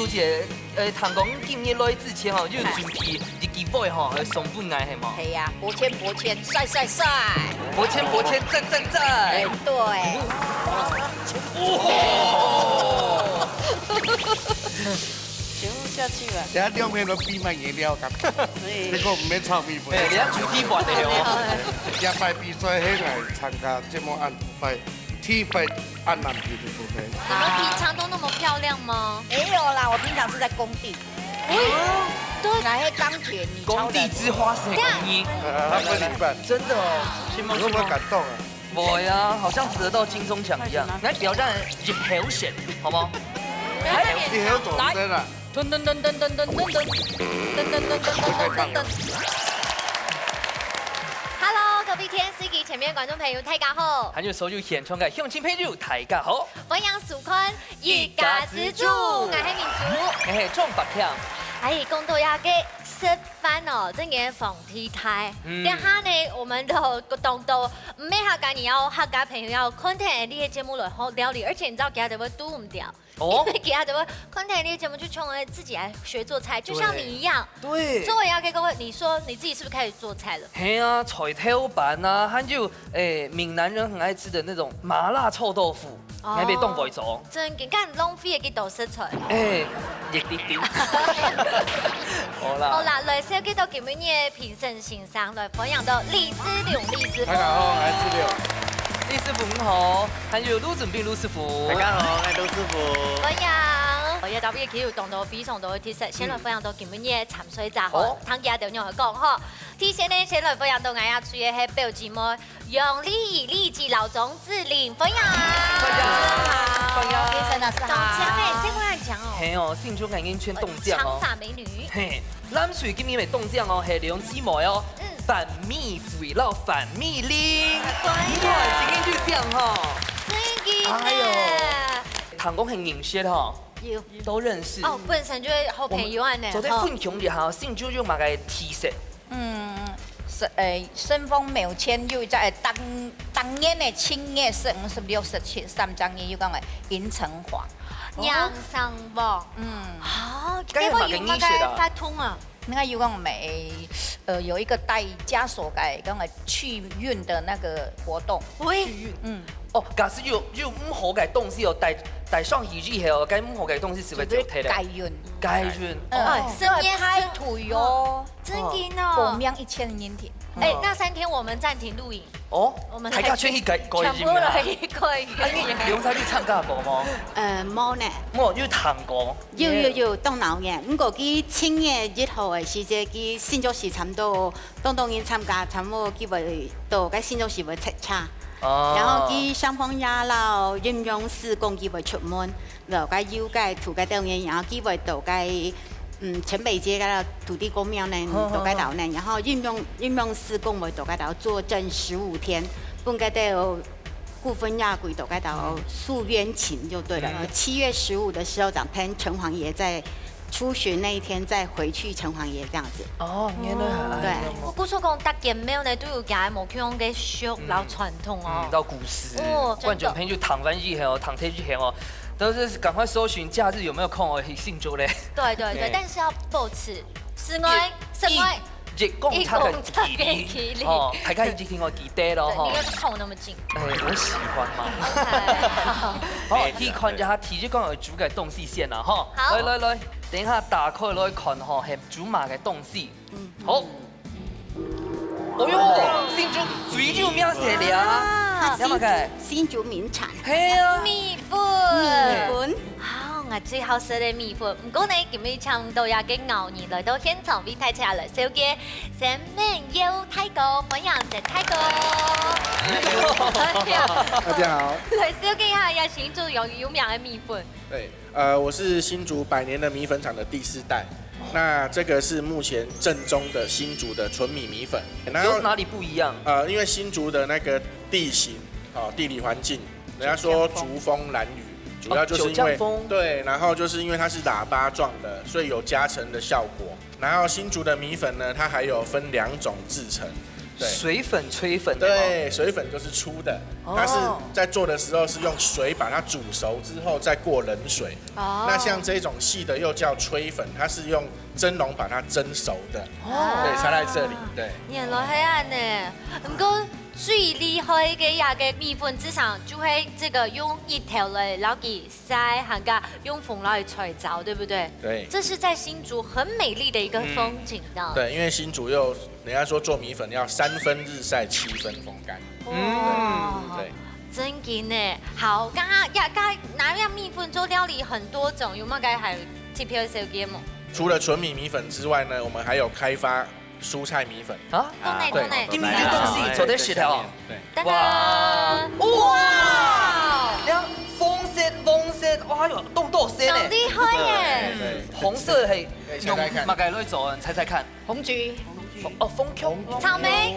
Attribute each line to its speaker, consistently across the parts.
Speaker 1: 姐，唐讲今日来之前吼，就准备日记本吼，送本来系嘛？
Speaker 2: 系呀，博谦，帅，
Speaker 1: 博谦，赞！
Speaker 2: 哎，对。行下去了。
Speaker 3: 等下两边都闭麦饮料咁，你個唔免炒米飯。
Speaker 1: 你家主题版的哦。
Speaker 3: 一擺比賽起來參加節目按牌，T 牌按男 beautiful 牌。
Speaker 4: 你们平常都那么漂亮吗？
Speaker 2: 没有啦，我平常是在工地。对，哪些钢铁女超人？
Speaker 1: 工地之花谁工艺？
Speaker 3: 他分一半，
Speaker 1: 真的哦，
Speaker 3: 你有沒有感動啊？
Speaker 1: 我呀，好像得到金鐘獎一樣。來挑戰熱口線，好冇？
Speaker 3: 你還有總聲啊？
Speaker 2: 噔。
Speaker 4: Hello，各位天司機前面觀眾朋友，大家好。
Speaker 1: 還有所有現場嘅鄉親朋友，大家好。
Speaker 4: 我楊淑坤，一家之主，我係民族。
Speaker 1: 嘿，壯白強。
Speaker 4: 哎，公道要給吃飯哦，真嘅放題台。等下呢，我們都動到唔係客家人，要客家朋友要 content 呢啲節目來好料理，而且你知道其他就會都唔掉。因為其他就會 content 呢啲節目就衝來自己來學做菜，就像你一樣。
Speaker 1: 對。
Speaker 4: 所以我要給各位，你說你自己是不是開始做菜了？
Speaker 1: 嘿啊，菜頭板啊，還有閩南人很愛吃的那種麻辣臭豆腐，你被凍過咗？
Speaker 4: 真嘅，咁浪費嘅幾道食材。
Speaker 1: 熱啲啲。
Speaker 4: 好啦，來小幾道今日嘅評審欣賞，來歡迎到李志龍李師傅。
Speaker 3: 大家好，我係志龍。
Speaker 1: 李師傅你好，還有陸準備陸師傅。
Speaker 5: 大家好，我係陸師傅。
Speaker 4: 歡迎。我一到邊企要動到非常多嘅貼士，先來歡迎到今日嘅潛水雜貨，聽幾下條樣去講呵。提前呢，先來歡迎到我要出嘅係表姊妹楊麗儀、麗姬、老總志玲，歡迎。
Speaker 1: 歡迎。
Speaker 2: 先生老師
Speaker 4: 凍
Speaker 2: 好。
Speaker 4: 醬誒，這麼講哦。
Speaker 1: 嘿哦，新竹眼鏡圈凍醬哦。
Speaker 4: 長髮美女。
Speaker 1: 嘿，咱水今年嘅凍醬哦，係兩姊妹哦。反蜜肥佬反蜜linh，今天就這樣哈。哎呦，唐公很認識哈，都認識。
Speaker 4: 哦，本身就係好朋友呢。
Speaker 1: 昨天分享一下，新竹就買個 T 恤。
Speaker 2: 順豐苗簽又在當年嘅7月56、17、3張嘢，又講嘅銀城華。
Speaker 4: 楊生旺。好，呢個要乜嘅發通啊？
Speaker 2: 那個又講美，有一個帶枷鎖嘅，講嘅去運的那個活動。
Speaker 4: 喂，
Speaker 1: 哦，假使有唔好嘅東西哦，帶上去之後，該唔好嘅東西是會就退了。該運。
Speaker 4: 哦，深夜
Speaker 2: 拍腿哦，
Speaker 4: 真嘅哦。
Speaker 2: 報名1000年田。
Speaker 4: 哎，那3天我們暫停錄影。
Speaker 1: 哦，大家全去改
Speaker 4: 全部來一個月。
Speaker 1: 梁生你參加過嗎？
Speaker 6: 冇呢。
Speaker 1: 我要彈過。
Speaker 6: 要動腦嘅，不過佢7月1號嘅時節，佢新竹市差唔多當然參加，差唔多佢會到該新竹市會測查。然後佢雙方也老任用施工佢會出門，然後該要該土該當然，然後佢會到該城北街嗰度土地公廟呢，到該度呢，然後任用施工會到該度坐鎮15天，本該都有部分亞鬼到該度訴冤情就對了。7月15的時候，當天城隍爺在出巡那一天再回去城隍爺這樣子。
Speaker 1: 哦，原來
Speaker 6: 對。
Speaker 4: 我估錯講搭建廟呢都有嘅無腔嘅俗老傳統哦。
Speaker 1: 到古時，觀眾朋友躺完以後，躺退之前哦，都是趕快搜尋假日有沒有空哦去信州咧。
Speaker 4: 對，但是要保持室外。
Speaker 1: 日光差嘅距離哦，大家一直聽我記得咯
Speaker 4: 你要靠那麼近。
Speaker 1: 我喜歡嘛。好，去看一下提子講有煮嘅東西先啦，哈。來，等下打開來看哈，係煮埋嘅東西。好。哦喲，新竹最有名係啦，有冇嘅？
Speaker 6: 新竹名產。
Speaker 1: 係啊。
Speaker 4: 米粉。
Speaker 6: 粉。
Speaker 4: 我最好食嘅米粉，唔過呢，今日差唔多要嘅牛年來到現場為大家來小嘅前面有太哥，歡迎謝太哥。
Speaker 5: 大家好。
Speaker 4: 來小嘅下要新竹有名嘅米粉。
Speaker 5: 對，我是新竹100年的米粉廠的第4代。那這個是目前正宗的新竹的純米米粉。
Speaker 1: 有哪裡不一樣？
Speaker 5: 因為新竹的那個地形，地理環境，人家說竹風蘭雨。主要就是因為對，然後就是因為它是喇叭狀的，所以有加成的效果。然後新竹的米粉呢，它還有分2種製程，对，
Speaker 1: 水粉吹粉的。
Speaker 5: 对，水粉就是粗的，它是在做的时候是用水把它煮熟之后再过冷水。那像这种细的又叫吹粉，它是用蒸笼把它蒸熟的。对，插在这里。对。
Speaker 4: 原来係安呢，不過最厲害嘅呀嘅米粉，至少就會這個用一條嚟撈給曬，還加用風來吹糟，對不對？
Speaker 5: 对。
Speaker 4: 這是在新竹很美麗的一個風景的。
Speaker 5: 对，因为新竹又人家说做米粉要3分日曬7分風乾。对。
Speaker 4: 真勁呢！好，剛剛拿樣米粉做料理很多種，有冇嘅係貼票小嘅麼？
Speaker 5: 除了纯米粉之外呢，我们还有开发蔬菜米粉。
Speaker 1: 啊，
Speaker 4: 都內。
Speaker 1: 今年的東西做得協調。
Speaker 5: 對。
Speaker 1: 哇！哇！你看豐色，哇喲，凍豆色呢？
Speaker 4: 很厲害耶！
Speaker 1: 紅色係用乜嘢嚟做？你猜猜看。
Speaker 2: 紅橘。
Speaker 1: 哦，鳳曲。
Speaker 4: 草莓。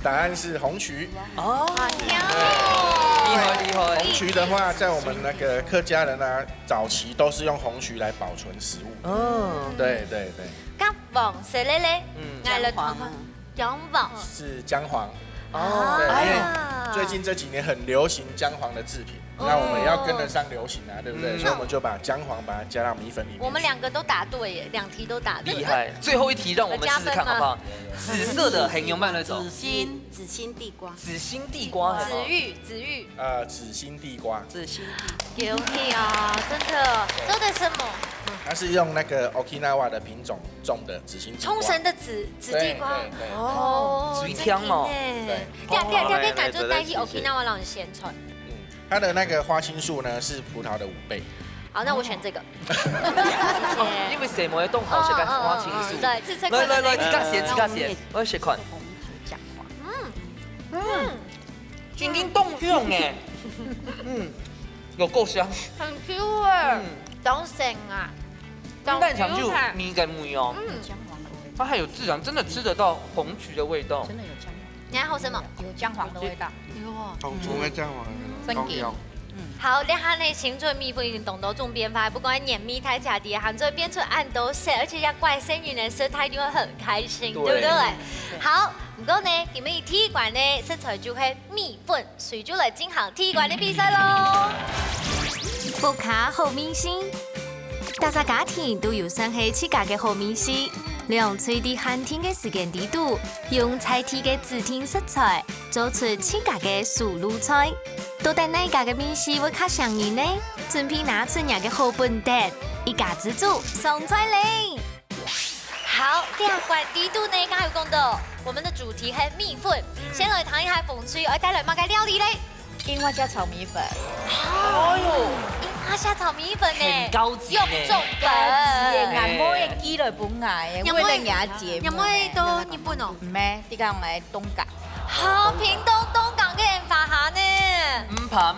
Speaker 5: 答案是紅曲。
Speaker 1: 哦。
Speaker 4: 厲
Speaker 1: 害。
Speaker 5: 紅曲的話，在我們那個客家人啊，早期都是用紅曲來保存食物。對。
Speaker 4: 咁黃色咧咧，嗌嚟講薑黃。
Speaker 5: 是薑黃。對，因為最近這幾年很流行薑黃的製品，那我們也要跟得上流行啊，對不對？所以我們就把薑黃把它加到米粉裡面。
Speaker 4: 我們兩個都答對耶，2題都答對。
Speaker 1: 厲害！最後一題，讓我們試試看，好不好？紫色的形容慢嚟走。
Speaker 6: 紫心地瓜。
Speaker 1: 紫心地瓜。
Speaker 4: 紫玉。
Speaker 5: 紫心地瓜。
Speaker 4: 有你啊，真的，做的什麼？
Speaker 5: 它是用那個 Okinawa 的品種種的紫心地瓜。
Speaker 4: 沖繩的紫地瓜。
Speaker 5: 對。
Speaker 4: 哦，
Speaker 1: 水香哦。
Speaker 4: 對。第一感覺帶去 Okinawa 讓你先傳。
Speaker 5: 它的那個花青素呢是葡萄的5倍。
Speaker 4: 好，那我選這個。
Speaker 1: 因為什麼嘢都好食嘅花青素。
Speaker 4: 對，自測。
Speaker 1: 來，自家寫，我要寫款。已經凍香嘅。有夠香。
Speaker 4: 很 Q 啊，當成啊。
Speaker 1: 蛋腸就米跟米哦。它還有自然，真的吃得到紅曲的味道。
Speaker 2: 真的有薑黃。
Speaker 4: 你還好什麼？
Speaker 2: 有薑黃的味道。
Speaker 4: 有哦。
Speaker 3: 紅醋嘅薑黃。
Speaker 2: 真嘅。
Speaker 4: 好，你看呢，清脆米粉已經懂得種編排，不管碾米太假啲，杭州變出按都食，而且要怪生日呢，食他一定會很開心，對不對？好，唔過呢，你們體育館呢食材就係米粉，隨住嚟進行體育館的比賽咯。
Speaker 7: 福卡好明星，大家家庭都有算係自家嘅好明星。用最低限天嘅時間地度，用菜地嘅指定食材，做出自家嘅素路菜。到底哪家嘅面試會較上癮呢？準備拿出人嘅好本蛋，一家之主送菜嚟。
Speaker 4: 好，第二關地度呢，剛才有講到，我們的主題係米粉。先來談一下鳳翠，我帶來乜嘅料理呢？
Speaker 2: 櫻花蝦炒米粉。
Speaker 1: 哎呦！
Speaker 4: 櫻花蝦炒米粉呢？
Speaker 1: 很高級呢。
Speaker 4: 肉粽粉。
Speaker 2: 眼摸嘅雞來本嗌，為了雅節。
Speaker 4: 有冇到日本哦？
Speaker 2: 唔係，啲講係東港。
Speaker 4: 好，屏東東港嘅人發下呢？
Speaker 1: 唔怕，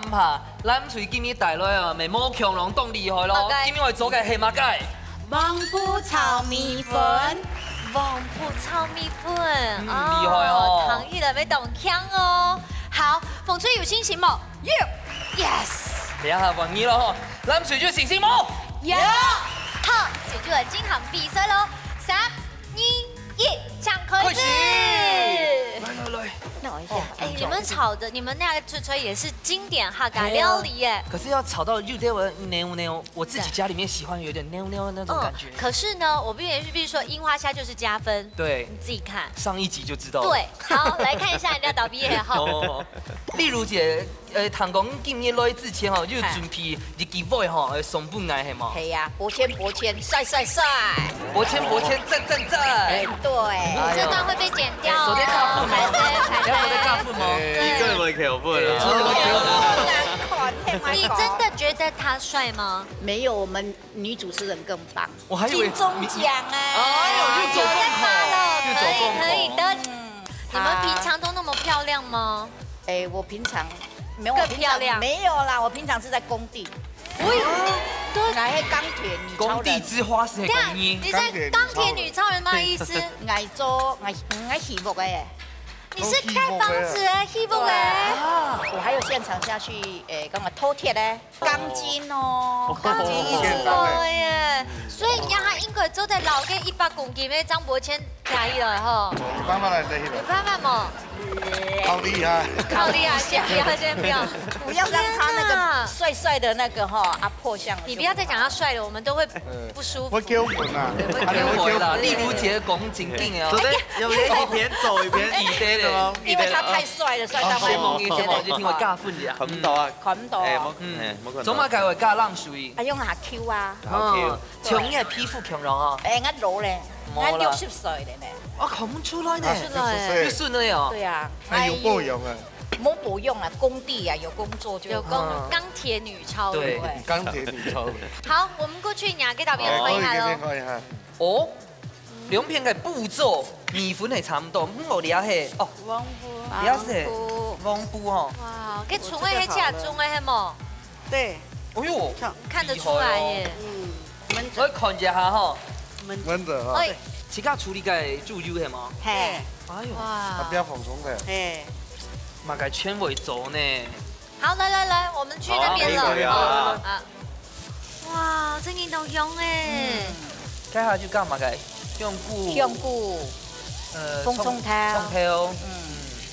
Speaker 1: 咱隨今日帶來啊，咪冇強龍當厲害咯。今日我做嘅係乜嘅？
Speaker 6: 黃埔炒米粉。
Speaker 4: 黃埔炒米粉。
Speaker 1: 厲害哦！
Speaker 4: 唐毅的要動腔哦。好，鳳翠有信心冇 ？Yes。
Speaker 1: 你下黃姨咯，咱隨住信心冇？
Speaker 4: 有。好，隨住嚟進行比賽咯。3、2、1，搶開始！
Speaker 1: 來，
Speaker 2: 那一下。
Speaker 4: 哎，你們炒的，你們那個脆脆也是經典客家料理耶。
Speaker 1: 可是要炒到有點牛，我自己家裡面喜歡有點牛那種感覺。
Speaker 4: 可是呢，我必須說，櫻花蝦就是加分。
Speaker 1: 對，
Speaker 4: 你自己看。
Speaker 1: 上一集就知道。
Speaker 4: 對，好，來看一下人家導畢業後。
Speaker 1: 例如姐，唐講今日來之前吼，就準備日記尾吼，送本來係嘛？
Speaker 2: 係啊，博謙，帥。
Speaker 1: 博謙，讚。
Speaker 2: 哎，對。
Speaker 4: 這段會被剪掉。
Speaker 1: 昨天教父嗎？你要昨天教父嗎？
Speaker 8: 一個我橋本
Speaker 4: 你真的覺得他帥嗎？
Speaker 2: 沒有，我們女主持人更棒。
Speaker 1: 我還以為
Speaker 2: 金鐘獎啊！
Speaker 1: 哎呦，又走
Speaker 4: 可以的。你們平常都那麼漂亮嗎？
Speaker 2: 哎，我平常沒有
Speaker 4: 更漂亮。
Speaker 2: 沒有啦，我平常是在工地。
Speaker 4: 對，
Speaker 2: 來係鋼鐵女超人。
Speaker 1: 工地之花是係
Speaker 4: 你在鋼鐵女超人嗎？意思？
Speaker 2: 愛做愛起木嘅。
Speaker 4: 你是蓋房子的起木嘅？
Speaker 2: 我還有現場下去誒，咁啊偷鐵咧，鋼筋哦，鋼筋
Speaker 4: 對耶。所以你讓他應該做在老嘅100公斤嘅張博謙加一了吼，
Speaker 3: 慢慢来这
Speaker 4: 你
Speaker 3: 个，
Speaker 4: 慢慢嘛，
Speaker 3: 好厉害。
Speaker 4: 好厉害，先不要，先不要，
Speaker 2: 不要让他那个帅帅的那个哈阿破相。
Speaker 4: 你不要再讲他帅了，我们都会不舒服
Speaker 3: 我。叫混啊，
Speaker 1: 會啦，例如姐講正經啊，
Speaker 8: 有一邊走一邊移
Speaker 1: 對咧，
Speaker 2: 因為他太帥了，帥到
Speaker 1: 節目
Speaker 2: 我
Speaker 1: 嘅節目就聽我加分呀，
Speaker 8: 冚到啊！
Speaker 2: 看到。
Speaker 8: 冇可能。
Speaker 1: 總嘛計會加浪水，
Speaker 2: 啊，用下 Q 啊，
Speaker 1: 強嘅皮膚強壯啊，
Speaker 2: 哎，我老咧，我60歲了呢。
Speaker 1: 啊，看不出來呢，
Speaker 4: 出來
Speaker 1: 又順了呀，
Speaker 2: 對啊，
Speaker 3: 還有保養啊，
Speaker 2: 冇保用啊，工地啊有工作就
Speaker 4: 有钢鐵女超，
Speaker 1: 對
Speaker 3: 鋼鐵女超。
Speaker 4: 好，我們過去nhà cái導演看一下咯。
Speaker 3: 看一下。
Speaker 1: 哦，兩片嘅步驟米粉係差唔多，我哋係哦，
Speaker 2: 汪
Speaker 1: 你係汪布哦，
Speaker 4: 哇，cái chuẩn ấy hay chả chuẩn ấy hay麼？
Speaker 9: 对，
Speaker 1: 哎呦，
Speaker 4: 看得出來耶。
Speaker 1: 我看一下哈，
Speaker 3: 焖的哈，
Speaker 4: 哎，
Speaker 1: 自家處理嘅豬油係嘛？
Speaker 2: 嘿，
Speaker 1: 哎呦，
Speaker 3: 它
Speaker 4: 哇
Speaker 3: 比，較蓬鬆的。
Speaker 9: 哎，
Speaker 1: 嘛嘅圈尾走呢。
Speaker 4: 好，來，我們去那邊
Speaker 8: 好可以
Speaker 4: 了。
Speaker 8: 啊
Speaker 4: 啊，哇，真係都香誒。
Speaker 1: 接下就幹嘛嘅？用布，
Speaker 2: 香菇，風葱頭
Speaker 1: 葱頭，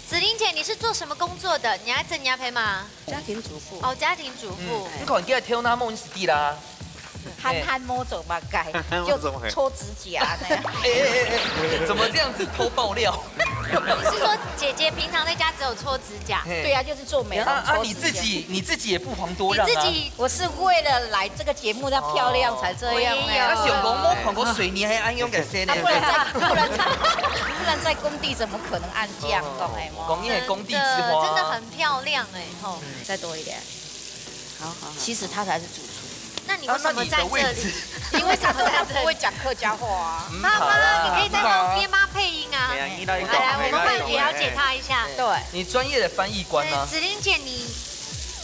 Speaker 4: 子玲姐，你是做什麼工作的？你喺正牙陪嘛？
Speaker 9: 家庭主婦。
Speaker 4: 哦，家庭主婦。
Speaker 1: 你看今日挑那夢是啲啦。
Speaker 2: 憨摸走吧改，就搓指甲呢。
Speaker 1: 怎麼這樣子偷爆料？
Speaker 4: 你是說姐姐平常在家只有搓指甲？
Speaker 2: 對呀，就是做美容
Speaker 1: 啊，
Speaker 2: 搓
Speaker 1: 你
Speaker 2: 指甲。
Speaker 1: 你自己也不遑多
Speaker 4: 你
Speaker 1: 讓啊。
Speaker 4: 自己
Speaker 2: 我是為了來這個節目要漂亮才這樣
Speaker 4: 我也有
Speaker 1: 啊，
Speaker 2: 呢。
Speaker 1: 小公摸看過水泥還按用嘅先呢？
Speaker 2: 不然在工地怎麼可能按這樣講哎
Speaker 1: 工業工地之花，
Speaker 4: 真的很漂亮哎吼。
Speaker 2: 再多一點。
Speaker 9: 好好好。
Speaker 2: 其實他才是主廚，
Speaker 4: 那你為什麼在這裡？
Speaker 2: 因為他不會講客家話啊。
Speaker 4: 媽媽，你可以在旁邊嗎？配音啊。來來，我們會了解他一下。
Speaker 2: 對，
Speaker 1: 你專業的翻譯官呢？
Speaker 4: 子玲姐，你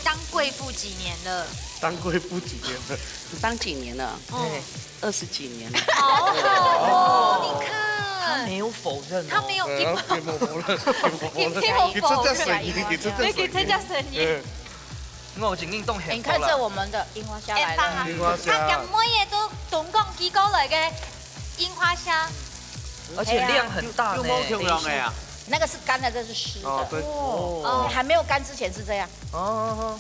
Speaker 4: 當貴婦幾年了？
Speaker 3: 當貴婦幾年了？
Speaker 9: 當幾年了？20幾年了。
Speaker 4: 好好哦，你看，
Speaker 1: 他沒有否認，
Speaker 4: 他沒有一
Speaker 3: 沒
Speaker 4: 沒有否認，
Speaker 3: 你
Speaker 4: 這叫聲音。
Speaker 1: 我已經動很
Speaker 2: 你看這我們的櫻花蝦來了，
Speaker 3: 櫻花蝦
Speaker 4: 他咁乜嘢都總共幾個嚟嘅櫻花蝦，
Speaker 1: 而且量很大呢。
Speaker 8: 重要嘅啊！
Speaker 2: 那個是乾的，這是濕
Speaker 3: 哦，
Speaker 2: 的。
Speaker 3: 對，
Speaker 4: 哦，
Speaker 2: 還沒有乾之前是這樣，
Speaker 1: 哦，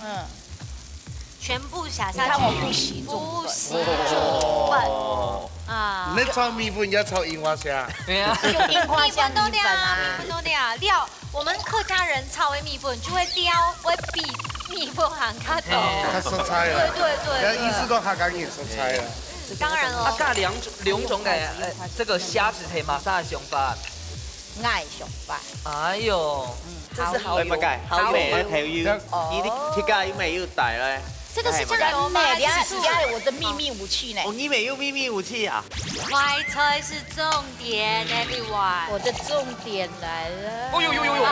Speaker 4: 全部撒
Speaker 2: 你
Speaker 4: 下去，
Speaker 2: 看我不洗重粉，
Speaker 4: 不洗重粉啊。
Speaker 3: 你炒米粉要炒櫻花蝦，
Speaker 1: 對啊，
Speaker 2: 用櫻花
Speaker 4: 米
Speaker 2: 蝦
Speaker 4: 粉都料，
Speaker 2: 米粉啊
Speaker 4: 米。粉都料料。我們客家人炒的米粉就會料，會比米粉還較多。
Speaker 3: 它蔬菜
Speaker 4: 對
Speaker 3: 啊，
Speaker 4: 對
Speaker 3: 人意思
Speaker 4: 對，
Speaker 3: 都客家人蔬菜啊。
Speaker 4: 當然
Speaker 1: 啊，
Speaker 4: 咯。
Speaker 1: 加兩種嘅這個蝦子係馬啥想法？
Speaker 2: 愛上飯，
Speaker 1: 哎呦，
Speaker 2: 這是蠔油
Speaker 8: 喂，乜計？好味咧，條腰，呢啲鐵架腰味要大咧。
Speaker 4: 這個是醬油嗎？
Speaker 2: 你看
Speaker 4: 還是
Speaker 2: 你家有我的秘密武器呢
Speaker 8: 我，呢味要咪咪武器啊！
Speaker 4: 快菜是重點，everyone。
Speaker 2: 我的重點來了。
Speaker 1: 哦呦呦呦呦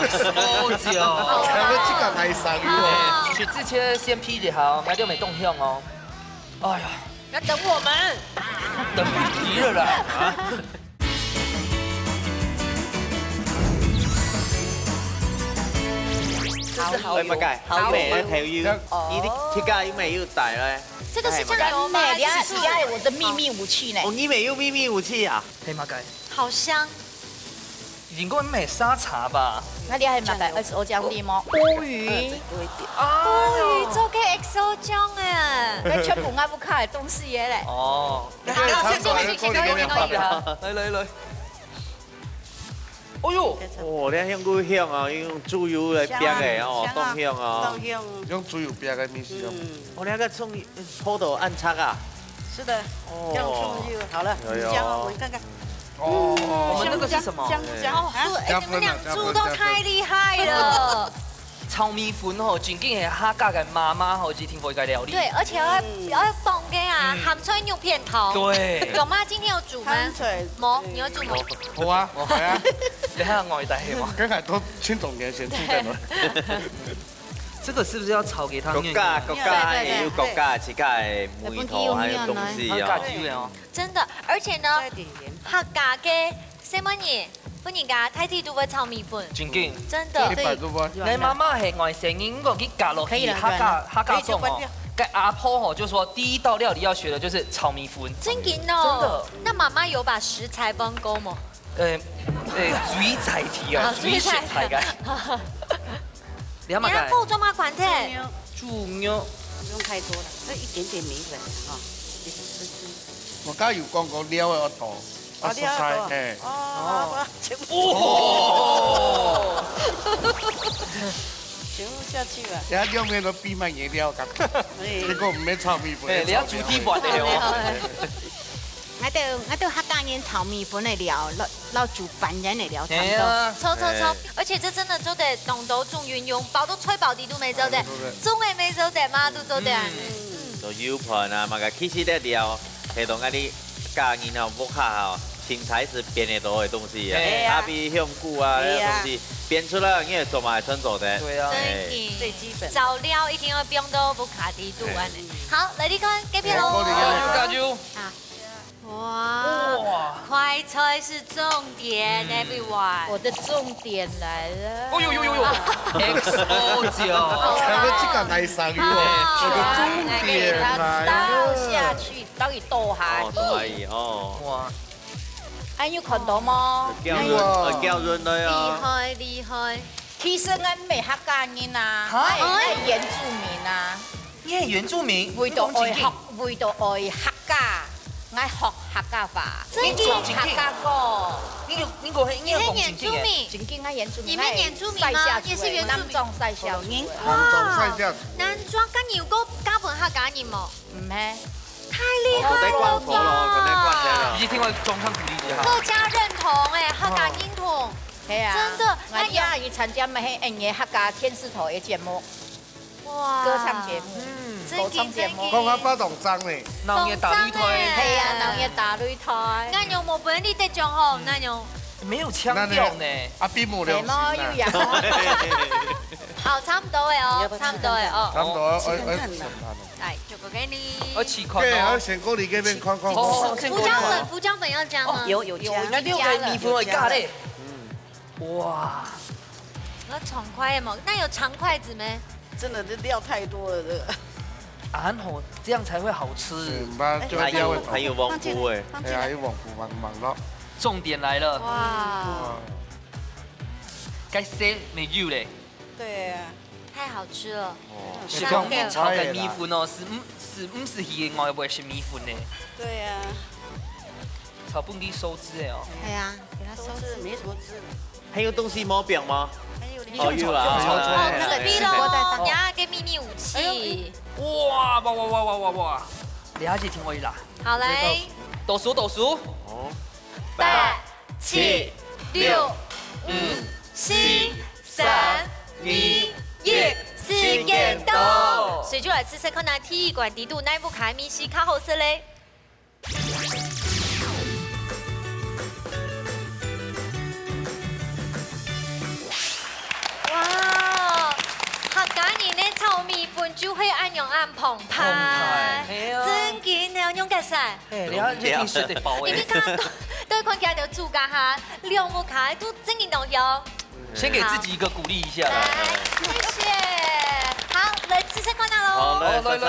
Speaker 1: ，XO 酒，
Speaker 3: 咱們這個太生喎。
Speaker 1: 雪之車先 P 就好，買掉沒動向哦。哎呀，
Speaker 2: 要等我們。
Speaker 1: 等不及了啦。
Speaker 8: 喂，乜計？好味咧，條腰，呢啲鐵架腰味要大咧。
Speaker 4: 這個是醬油嗎？
Speaker 2: 你看
Speaker 4: 還是
Speaker 2: 你家有我的秘密武器呢
Speaker 8: 我。呢味要咪咪武器啊！
Speaker 1: 黑馬雞，
Speaker 4: 好香。
Speaker 1: 應該唔係沙茶吧？
Speaker 2: 那你還買個XO醬啲麼？烏魚，
Speaker 9: 多一點。
Speaker 4: 哦，做嘅 XO 醬誒。
Speaker 2: 那全部啱不開東西嘢咧。
Speaker 1: 哦，嚟。哎呦，
Speaker 8: 哦，你香菇香啊，用豬油嚟煸嘅哦，凍香啊。
Speaker 9: 豆香。
Speaker 3: 用豬油煸嘅米絲哦。
Speaker 8: 我哋個葱鋪頭暗測啊。
Speaker 9: 是的，這樣蔥就好了。
Speaker 8: 有有
Speaker 9: 香啊，聞看看。
Speaker 1: 我們那個是什麼？
Speaker 9: 香不香？啊，
Speaker 4: 哎，你們兩豬都太厲害了。
Speaker 1: 炒米粉吼，究竟係客家嘅媽媽吼，只聽過一個料理。
Speaker 4: 對，而且要放嘅啊，鹹菜牛片頭。
Speaker 1: 對，
Speaker 4: 有嗎？今天有煮嗎？
Speaker 9: 香菜。
Speaker 4: 冇，你有煮嗎？
Speaker 3: 好啊，係啊，
Speaker 1: 你睇下外帶係嘛？
Speaker 3: 梗係都千種嘢先煮得來。
Speaker 1: 這個是不是要炒給他
Speaker 8: 國
Speaker 1: 們？
Speaker 8: 家也有國家自家嘅梅頭，還有東西
Speaker 1: 客家
Speaker 8: 啊。
Speaker 1: 豬哦。
Speaker 4: 真的，而且呢，
Speaker 9: 再點鹽。
Speaker 4: 客家嘅什麼嘢？不然㗎，太子都會炒米粉。
Speaker 1: 正經。
Speaker 4: 真的。
Speaker 3: 100多塊。
Speaker 1: 你媽媽係外省人，我去嫁落去客家種哦，跟阿婆吼就说第一道料理要学的就是炒米粉。
Speaker 4: 真紧
Speaker 1: 真的
Speaker 4: 哦。那妈妈有把食材帮勾吗？
Speaker 1: 水彩题啊，水选菜嘅。你要
Speaker 4: 你要够装吗？管子。
Speaker 1: 猪肉
Speaker 9: 不用太多了，这一点点米粉啊，一吃。
Speaker 3: 我家有講過料嘅多，
Speaker 9: 啊，
Speaker 3: 蔬菜誒。
Speaker 9: 哦，全部全部下去吧。
Speaker 3: 而家兩邊都變乜嘢料咁？呢個唔係炒米粉。
Speaker 1: 你要煮啲飯嚟哦。
Speaker 6: 我都客家人炒米粉的料，撈煮飯人的料差不多。
Speaker 4: 抽，而且这真的做得弄到仲运用，包到吹爆啲都未做得，中嘅未做得嘛都做得。
Speaker 8: 做油盘啊，嘛个其实的料，系同嗰啲家人吼木下吼，青菜是变得多的东西啊，阿比香菇啊那东西变出来，因为做嘛纯做的。
Speaker 1: 对啊。
Speaker 9: 最基本。
Speaker 4: 早料一定要变到不卡地度安尼。好，来你看，给片喽。
Speaker 1: 加油！
Speaker 4: 哇，快菜是重点，everyone。
Speaker 2: 我的重点来了。
Speaker 1: 哦呦，XO 酒，
Speaker 3: 係咪即刻嗌生魚？我的重點來
Speaker 2: 倒下去，等於倒下
Speaker 8: 哦，同阿姨
Speaker 2: 去。
Speaker 8: 哦。
Speaker 1: 哇！
Speaker 2: 哎，有看到嗎？
Speaker 8: 叫潤佢啊！
Speaker 4: 厲害。
Speaker 2: 其實我唔係客家人啊，我係原住民啊。
Speaker 1: 你係原住民，
Speaker 2: 為到愛客家。我學客家話，你做客家歌，
Speaker 1: 你係
Speaker 4: 原住民，
Speaker 2: 正經係原住民，
Speaker 4: 你們原住民嗎？也是原住民。
Speaker 2: 南莊賽小人，
Speaker 4: 南莊跟有個加本客家人冇？
Speaker 2: 唔係，
Speaker 4: 太厲害了吧！
Speaker 1: 已經聽我中腔鼓勵一下。
Speaker 4: 客家認同誒，客家認同，
Speaker 2: 係啊，
Speaker 4: 真的。
Speaker 2: 我也要參加咩嘅客家電視台嘅節目，歌唱節目。歌唱節目，
Speaker 3: 講下不同爭嚟，
Speaker 1: 農業大擂台，
Speaker 2: 係啊，農業大擂台。
Speaker 4: 那用冇本地得獎號，那用
Speaker 1: 沒有腔調呢。
Speaker 3: 阿邊冇兩
Speaker 2: 冇有人。
Speaker 4: 好，差唔多嘅哦，差唔多嘅哦。
Speaker 3: 差唔多，
Speaker 4: 來，這個給你。
Speaker 1: 我試看
Speaker 3: 對，
Speaker 1: 哦
Speaker 3: 我。先過你嗰邊看看。
Speaker 4: 胡椒粉要加嗎？
Speaker 9: 有加。
Speaker 1: 那六個米粉會加嘞。哇！
Speaker 4: 那長筷冇？那有長筷子沒？
Speaker 9: 真的，這料太多了，這個。
Speaker 1: 然後這樣才會好吃。
Speaker 8: 還有黃菇誒，
Speaker 3: 係啊，啲黃菇聞咯。
Speaker 1: 重點來了。
Speaker 4: 哇！
Speaker 1: 該食沒有嘞？
Speaker 9: 對啊。
Speaker 4: 太好吃了。
Speaker 1: 是講炒嘅米粉哦，是唔是魚外味是米粉呢？
Speaker 9: 對啊。
Speaker 1: 炒本地手指的哦。
Speaker 6: 係啊，給它收
Speaker 9: 汁，沒什麼汁。
Speaker 8: 還有東西冇變嗎？
Speaker 1: 哦有啦，
Speaker 4: 哦，那個逼咯，人家給秘密武器。
Speaker 1: 哇！你下次聽我一啦。
Speaker 4: 好來。
Speaker 1: 倒數。
Speaker 8: 哦。
Speaker 4: 8、7、6、5、4、3、2、1，時間到。所以就來吃這個呢體育館底度內部開米西卡好食嘞。哇！客家人的炒米粉就會按樣按澎湃，真緊啊，用嘅晒。
Speaker 1: 你睇你食得飽
Speaker 4: 因為剛剛都看起來就煮家下兩木卡都真緊濃香。
Speaker 1: 先給自己一個鼓勵一下。
Speaker 4: 來，謝謝。好，來吃吃看啦嘍。
Speaker 8: 好，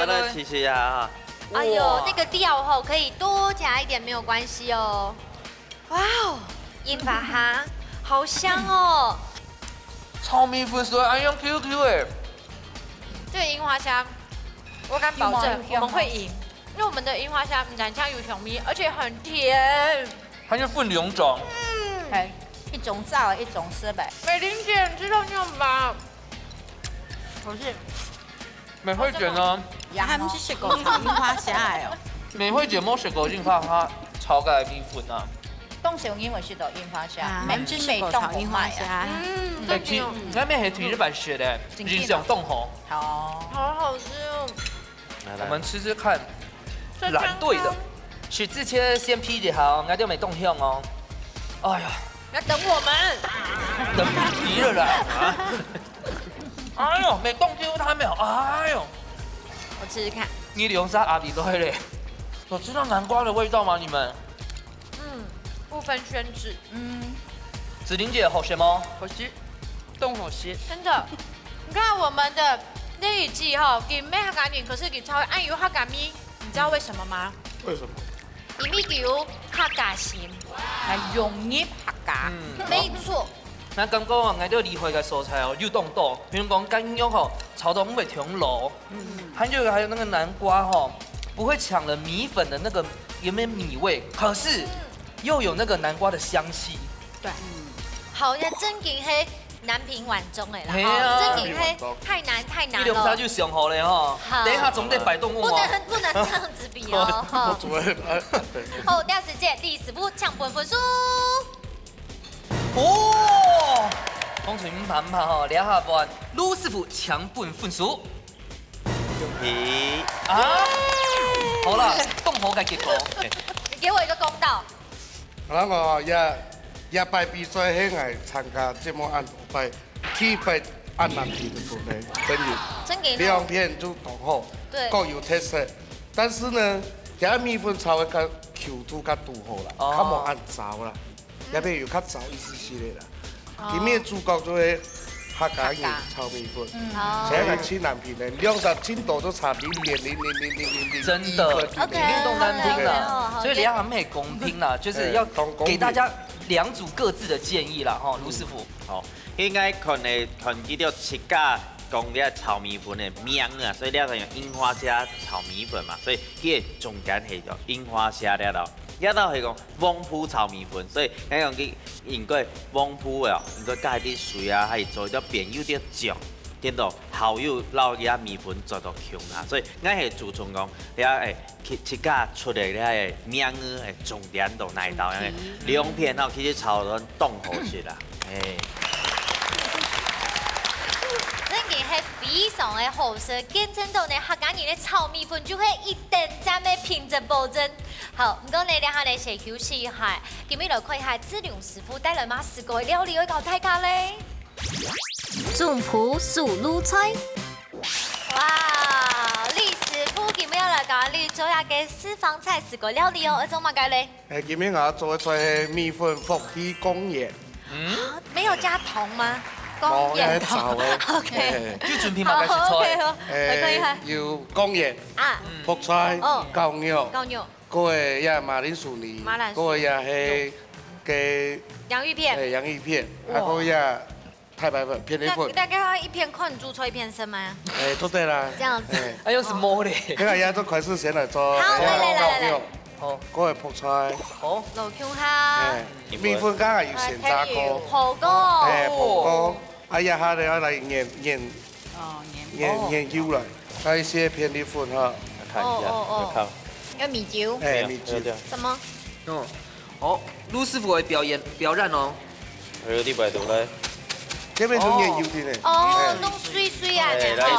Speaker 8: 來，吃吃呀。
Speaker 4: 哎呦，那個料吼可以多加一點沒有關係哦。哇哦，鹽巴哈，好香哦。
Speaker 1: 炒米粉是按用 QQ 哎。
Speaker 4: 這個櫻花蝦，我敢保證我們會贏，因為我們的櫻花蝦唔但像油條米，而且很甜。
Speaker 1: 它就分兩種。
Speaker 2: 係一種炸，一種濕的。
Speaker 4: 美玲姐，你知道你有嗎？
Speaker 2: 不是，
Speaker 1: 美惠姐呢？
Speaker 6: 他們是食過炒櫻花蝦的哦。
Speaker 1: 美惠姐冇食過櫻花蝦炒嘅米粉啊。
Speaker 2: 當時因為是到櫻花蝦，
Speaker 6: 他們是食過炒櫻花蝦。
Speaker 1: 那邊係聽日本學的，人想凍紅。
Speaker 2: 好，
Speaker 4: 好好吃哦。
Speaker 1: 我們吃吃看，藍隊的，許志謙先批一下，我就沒動向哦。哎呀，
Speaker 4: 要等我們。
Speaker 1: 等不及了啦！哎呦，沒動就他沒有，哎呦。
Speaker 4: 我試試看。
Speaker 1: 你留沙阿比都黑嘞，有知道南瓜的味道嗎？你們？
Speaker 4: 不分軒輊。
Speaker 1: 子玲姐好吃嗎？
Speaker 9: 好吃，凍好吃。
Speaker 4: 真的，你看我們的那一季哈，给没客家人，可是给超爱有客家米，你知道为什么吗？
Speaker 3: 为什么？
Speaker 4: 因为有客家心，
Speaker 2: 係容易客家。
Speaker 4: 没错。
Speaker 1: 那感覺我哋都厲害嘅蔬菜哦，又凍多，比如講乾肉吼，炒到唔會甜老，還有那個南瓜吼，不會搶了米粉的那個有沒有米味，可是又有那個南瓜的香氣。
Speaker 4: 对，好，那真嘅係南平晚中的啦，
Speaker 1: 嘿啊
Speaker 4: 真嘅係太難了。
Speaker 1: 一龍沙就上好咧吼，等一下總得擺動物啊。
Speaker 4: 不能這樣子比哦。
Speaker 3: 我煮的
Speaker 4: 好，第二時間第14步搶本分數。
Speaker 1: 哦，風吹唔怕唔怕吼，兩下半，盧師傅搶半分數。
Speaker 8: 皮
Speaker 1: 啊，好啦，動好嘅結果。
Speaker 4: 你給我一個公道。
Speaker 3: 我也拜比賽興係參加節目按拜鐵拜按南皮的部分，
Speaker 4: 真嘅
Speaker 3: 兩片就同好，
Speaker 4: 對
Speaker 3: 各有特色。但是呢，這米粉炒的較 Q 度較拄好啦，較無按糟啦，也比有較糟一絲絲的啦。今日主角就係客家人炒米粉，這個吃南皮的20斤多都差0.000000，
Speaker 1: 真的，运动单拼了，所以两行很公平啦，就是要给大家两组各自的建议啦，哈，卢师傅。
Speaker 8: 好，应该看见到七家讲了炒米粉的名啊，所以了用樱花虾炒米粉嘛，所以佢中间系叫樱花虾了咯。一到係講旺鋪炒米粉，所以我用佢應該旺鋪啊，應該加啲水啊，係做咗變有啲醬，點到後又撈啲米粉做到強啦，所以我係注重講，你切家出嚟咧係名係重點到哪度，兩片後其實炒到凍好食啦，
Speaker 4: 真嘅係非常嘅好食，見證到你客家人嘅炒米粉就係一定讚嘅品質保證。好，唔該你哋下嚟先休息一下，今日來看一下志龍師傅帶來乜事個料理去教大家咧。
Speaker 7: 總鋪素滷菜，
Speaker 4: 哇！李師傅今日來教你做下嘅私房菜是個料理哦，一種乜嘅咧？
Speaker 3: 今日我做嘅菜係米粉福氣公椰。
Speaker 4: 沒有加糖嗎？
Speaker 3: 冇喺炒嘅。
Speaker 4: OK。
Speaker 1: 就準備埋嘅食
Speaker 4: ，OK，
Speaker 1: 材。
Speaker 4: 好，你可以看。
Speaker 3: 要公椰、
Speaker 4: 啊，
Speaker 3: 福菜、牛肉。
Speaker 4: 高牛。
Speaker 3: 嗰個也係馬鈴薯泥，嗰個也係嘅
Speaker 4: 洋芋片。
Speaker 3: 洋芋片，啊嗰個也太白粉、片內粉。
Speaker 4: 大概一片寬煮出一片生嗎？
Speaker 3: 都對啦。
Speaker 4: 這樣子。
Speaker 1: 哎呦，是摸咧。
Speaker 3: 呢個也都快速先嚟做。
Speaker 4: 好，嚟。
Speaker 3: 好，嗰個係福菜。
Speaker 1: 好。
Speaker 4: 老姜蝦。
Speaker 3: 米粉梗係要先炸過。
Speaker 4: 火鍋。
Speaker 3: 火鍋，哎呀，下嚟嚟研究嚟，加一些片內粉哈。
Speaker 8: 看一下，
Speaker 2: 有米酒。
Speaker 3: 米酒。
Speaker 4: 什麼？
Speaker 1: 好，盧師傅嘅表演哦。
Speaker 8: 有啲味道咧。
Speaker 3: 這邊就研究啲咧。
Speaker 4: 弄碎啊！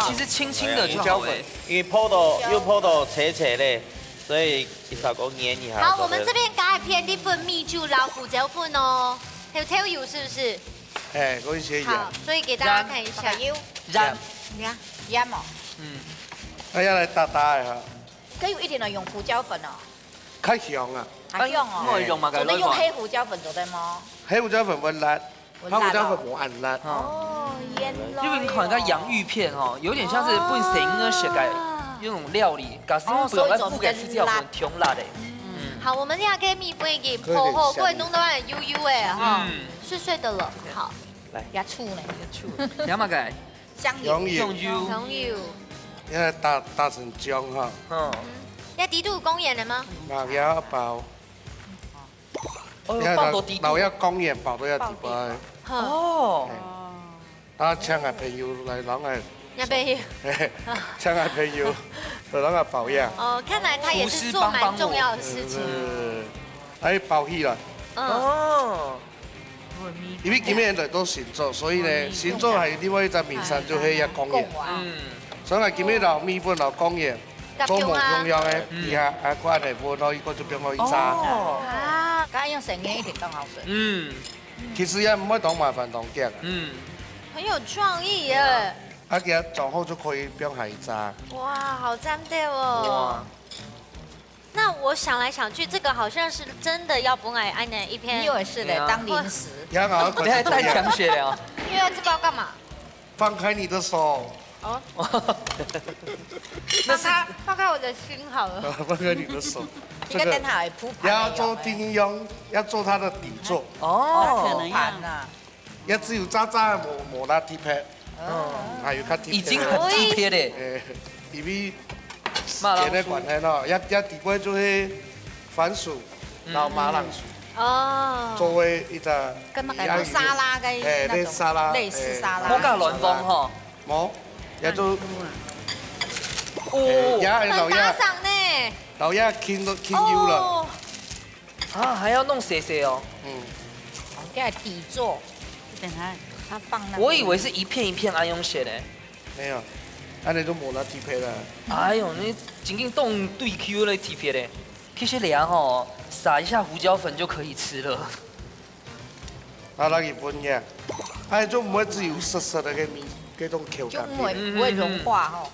Speaker 1: 其實輕輕的就好誒。
Speaker 8: 因為泡到斜斜咧，所以一稍微黏一下。
Speaker 4: 好，我們這邊加一片啲粉米酒、老胡椒粉哦，還有調油是不是？
Speaker 3: 嗰些鹽。
Speaker 4: 好，所以給大家看一下。
Speaker 2: 鹽哦。
Speaker 3: 哎呀，嚟打嘅嚇。
Speaker 2: 跟住一定要用胡椒粉哦。
Speaker 3: 較香啊。
Speaker 2: 係用哦。
Speaker 1: 我用嘛，
Speaker 2: 做得用黑胡椒粉做得嗎？
Speaker 3: 黑胡椒粉會辣，黑胡椒粉冇按辣。
Speaker 2: 哦，原來。
Speaker 1: 因為你看那洋芋片哦，有點像是本身嘅食嘅那種料理，但是不用來覆蓋吃掉很甜辣的。
Speaker 4: 好，我們呢個米粉已經泡好，過弄到係油油嘅哈，碎碎的了。好，
Speaker 2: 來加醋呢？
Speaker 1: 兩碼嘅。
Speaker 2: 香
Speaker 3: 油。
Speaker 1: 用油。
Speaker 4: 香油。
Speaker 3: 因為打成漿哈。
Speaker 4: 要滴度公鹽的嗎？
Speaker 3: 冇要包。
Speaker 1: 包多滴度。
Speaker 3: 冇要公鹽包都要滴包。
Speaker 1: 哦。
Speaker 3: 啊，請下朋友嚟攞嚟。
Speaker 4: 要杯。
Speaker 3: 請下朋友嚟攞嚟保養。
Speaker 4: 哦，看來他也是做蠻重要的事情。
Speaker 3: 喺包起來。
Speaker 1: 哦。
Speaker 3: 因為今日嚟到新竹，所以咧新竹係另外一隻名產就係一公鹽。所以我今日就米粉就公鹽，做無中央嘅，而下關係貨咯，依個就變我意炸。
Speaker 2: 啊，咁用成嘢一定更好食。
Speaker 3: 其實也唔可以當麻煩當腳。
Speaker 4: 很有創意耶！
Speaker 3: 啊，其實做好就可以變係炸。
Speaker 4: 哇，好讚的哦！那我想來想去，這個好像是真的要不愛按的一片。
Speaker 2: 因為是的，當零食。
Speaker 3: 你還
Speaker 1: 帶強血了。
Speaker 4: 因為這個要幹嘛？
Speaker 3: 放開你的手。
Speaker 4: 哦，
Speaker 1: 那是
Speaker 4: 放开我的心好了。
Speaker 3: 放开你的手。
Speaker 2: 应该等下会铺盘。
Speaker 3: 要做丁庸，要做它的底座。
Speaker 1: 哦，
Speaker 6: 可能
Speaker 2: 盘啊，
Speaker 3: 也只有渣渣磨拉底片，还有较底
Speaker 1: 已经很体贴嘞。
Speaker 3: 诶，因为时间的关系咯，也底尾就是番薯，然后马铃薯，
Speaker 4: 哦，
Speaker 3: 作为一个
Speaker 2: 跟那个沙拉跟那种
Speaker 3: 沙拉
Speaker 2: 类似沙拉。
Speaker 1: 冇咁亂風嗬。
Speaker 3: 冇，也就
Speaker 1: 哦，
Speaker 3: 也
Speaker 4: 很
Speaker 3: 老鸭
Speaker 4: 打赏呢。
Speaker 3: 老鸭傾油了，
Speaker 1: 啊，還要弄斜斜哦。
Speaker 2: 给它底座，
Speaker 6: 等下，
Speaker 2: 它放那。
Speaker 1: 我以為是一片一片安用寫的。
Speaker 3: 沒有，安尼都磨拉底片啦。
Speaker 1: 哎呦，你僅僅動對 Q 的體片嘞，其實涼吼，撒一下胡椒粉就可以吃了。
Speaker 3: 啊，那日本嘅，哎，就唔會只有濕濕的嘅面，嗰種口
Speaker 2: 就
Speaker 3: 感。
Speaker 2: 不會融化吼。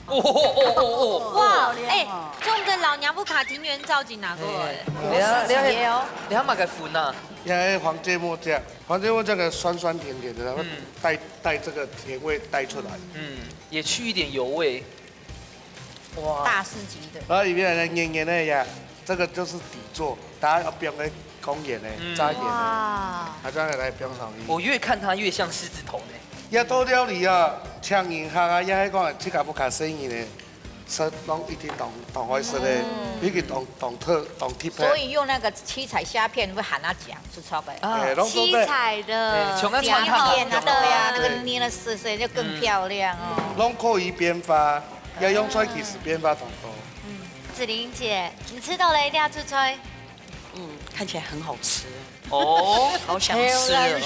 Speaker 4: 哇，哎，就我们的老娘不卡庭园造景拿过来。
Speaker 1: 你睇埋個款啊！
Speaker 3: 因為黃芥末醬，黃芥末醬嘅酸酸甜甜的，然後帶這個甜味帶出來。
Speaker 1: 也去一點油味。哇！
Speaker 2: 大師級的。
Speaker 3: 然後裏面的黏黏的呀，這個就是底座，大家要標個公鹽的、炸鹽的，啊這樣來標上去。
Speaker 1: 我越看它越像獅子頭呢。
Speaker 3: 也多料理啊，槍銀客啊，也係講這個不卡生意的，是弄一定當開始的，一個當貼片。
Speaker 2: 所以用那個七彩蝦片會喊他講，是超白。
Speaker 4: 七彩的，
Speaker 1: 像那
Speaker 2: 片啊，對呀，那個
Speaker 1: 對
Speaker 2: 捏了絲絲就更漂亮哦。
Speaker 3: 弄可以變化，要用出來其實變化很多。
Speaker 4: 子玲姐，你吃到了一定要自吹。
Speaker 9: 看起来很好吃，
Speaker 1: 哦，
Speaker 9: 好想吃哦。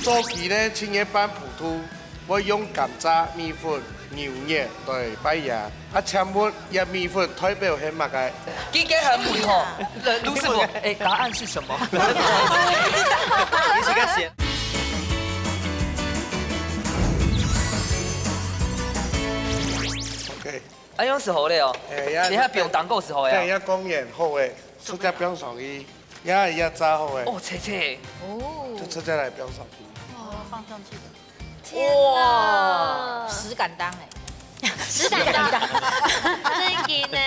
Speaker 3: 早期呢，青葉斑葡萄會用甘蔗、米粉、牛肉來擺嘢，啊，前末一米粉代表係乜嘅？
Speaker 1: 應該很不錯。盧師傅，哎，答案是什麼？
Speaker 8: 你是個寫。
Speaker 3: OK。
Speaker 1: 啊，用時候咧哦，你睇不用當夠時候呀。
Speaker 3: 一公園好嘅，出隻標上去，一炸好嘅，
Speaker 1: 哦，切切。
Speaker 3: 就出隻來標上去。
Speaker 2: 放上去的。
Speaker 4: 天哪，
Speaker 2: 實敢當哎。
Speaker 4: 实感到，真劲呢。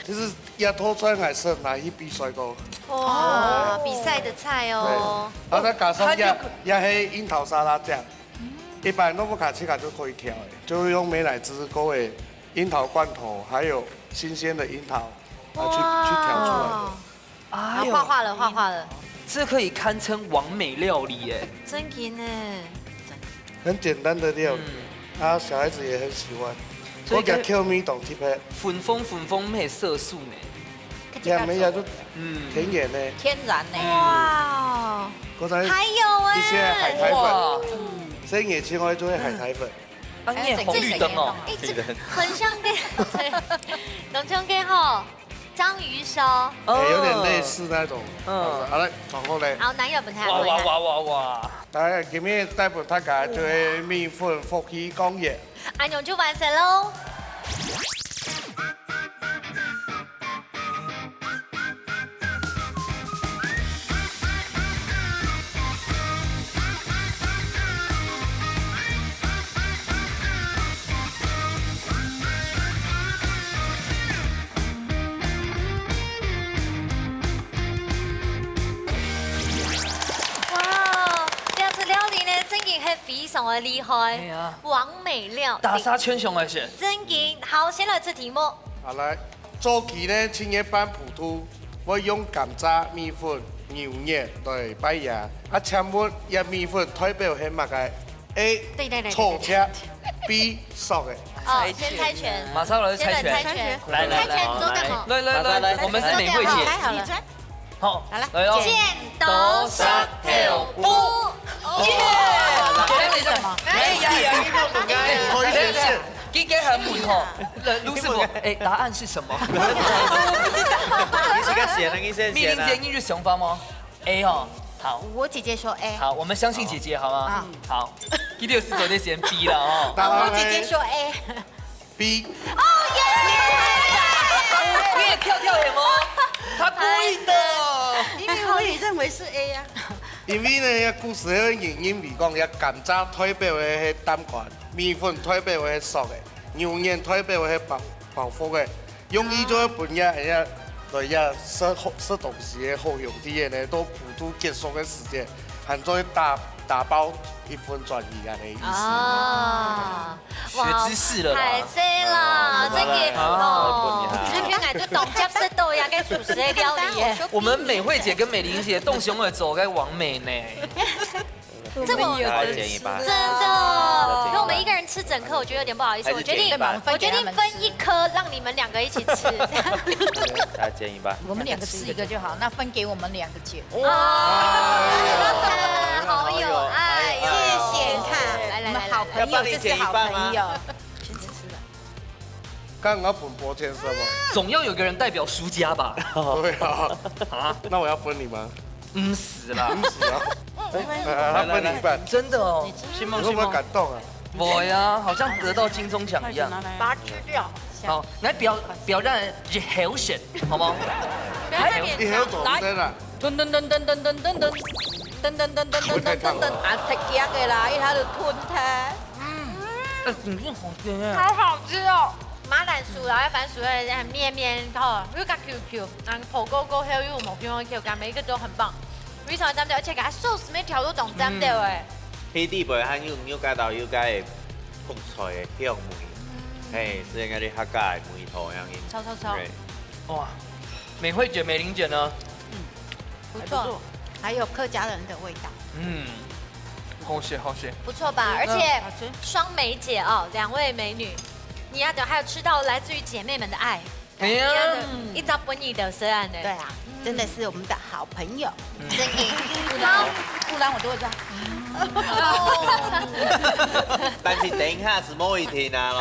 Speaker 3: 就是要拖出來是拿去比賽過。
Speaker 4: 哇，比賽的菜哦。
Speaker 3: 然後再加上也係櫻桃沙拉醬，一般都不卡起卡就可以調的，就用美乃滋各位櫻桃罐頭，還有新鮮的櫻桃，去調出來的。
Speaker 1: 哎
Speaker 4: 呦，畫了，畫畫了。
Speaker 1: 這可以堪稱完美料理耶！
Speaker 4: 真劲呢。
Speaker 3: 很簡單的料理，然後小孩子也很喜歡。我給 Q 米懂貼的。
Speaker 1: 粉風咩色素呢？
Speaker 3: 也沒有就甜點呢。
Speaker 2: 天然呢。
Speaker 4: 哇。還有
Speaker 3: 一些海苔粉，深野青蛙就會海苔粉。
Speaker 1: 啊，你也紅綠燈哦。
Speaker 4: 哎，這很像跟對，農村跟吼章魚燒。
Speaker 3: 有點類似那種。好嘞，然後呢？
Speaker 4: 好，男友本台。
Speaker 1: 哇！
Speaker 3: 來，今日帶本大家就係米粉福氣工業。
Speaker 4: 安永就完成嘍。非常的厲害，完美料理，
Speaker 1: 大沙圈上來是
Speaker 4: 真勁。好，先來出題目。
Speaker 3: 好來，早期呢，青葉斑葡萄會用甘蔗、米粉、牛肉來擺嘢，啊，前末一米粉代表係乜嘅 ？A. 粗赤 ，B. 熟嘅。
Speaker 4: 哦，先猜拳。
Speaker 1: 馬上來猜拳。來，
Speaker 4: 猜拳做什麼？
Speaker 1: 來，我們是美慧姐。
Speaker 2: 猜好了。
Speaker 1: 好，
Speaker 2: 來了。
Speaker 4: 剪刀石頭布。
Speaker 2: 為什麼？
Speaker 1: 應該很穩吼。盧師傅，哎，答案是什麼？
Speaker 8: 你是個寫人醫生
Speaker 1: 密林建議是想法嗎 ？A 哦，好。
Speaker 2: 我姐姐說 A。
Speaker 1: 好，我們相信姐姐，好嗎？好。一定是昨天先 B 了哦。
Speaker 2: 我姐姐說 A。
Speaker 3: B。
Speaker 2: 哦耶！
Speaker 1: 你也跳跳什麼？他故意的。
Speaker 9: 因為我也認為是 A 呀。
Speaker 3: 因为呢，故事迄原因为讲，遐甘蔗推表的迄胆管，米粉推表的迄熟的，牛奶推表的迄饱腹的，用伊做分野遐，对遐吃东西的好用啲的呢，都普渡结束的时间，含做打包1分转移安的意思。
Speaker 4: 哦，
Speaker 1: 学知识了啦。
Speaker 4: 太犀啦，这个哦，这边俺都懂接食到呀，跟主食的料理耶。
Speaker 1: 我们美惠姐跟美玲姐动胸的走该完美呢。
Speaker 4: 这么
Speaker 8: 再减一半。
Speaker 4: 真的，跟我们一个人吃整颗，我觉得有点不好意思。我决定分1颗，让你们2个一起吃。
Speaker 8: 再减一半。
Speaker 2: 我们2个吃1个就好，那分给我们2个姐。
Speaker 4: 好有爱，
Speaker 6: 谢谢。你看，
Speaker 4: 来
Speaker 6: 我们好朋友就是好朋友。先吃了。
Speaker 3: 刚刚本博先生吗？
Speaker 1: 总要有个人代表输家吧？
Speaker 3: 对啊。啊？那我要分你吗？
Speaker 1: 死啦！
Speaker 3: 死啊！他分你一半。
Speaker 1: 真的哦，
Speaker 3: 你会不会感动啊？
Speaker 1: 我呀，好像得到金钟奖一样。
Speaker 2: 把它吃掉。
Speaker 1: 好，来表让人好选，好吗？
Speaker 3: 你好懂真的。
Speaker 2: 噔噔噔噔噔噔噔噔。噔噔噔噔噔噔噔噔，啊，太夹的啦，一下就吞它。
Speaker 4: 好好吃哦！马兰薯啦，一番薯的绵绵吼，又加 QQ， 火锅锅还有毛片 Q， 每一个都很棒。非常沾掉，而且它 sauce 每条都懂沾掉诶。
Speaker 8: 迄底背还有加到有加的风菜的香味，嘿，是应该你客家的梅头样音。
Speaker 4: 超。
Speaker 1: 哇，美惠姐、美玲姐呢？
Speaker 6: 不错。还有客家人的味道。
Speaker 1: 好些。
Speaker 4: 不错吧？而且双美姐哦，2位美女，你要的还有吃到来自于姐妹们的爱。
Speaker 1: 哎呀，
Speaker 4: 一招本意的虽然呢。
Speaker 6: 对啊，真的是我们的好朋友。
Speaker 4: 真的，
Speaker 2: 不然我就会这样。
Speaker 8: 但是等一下是某一天啊，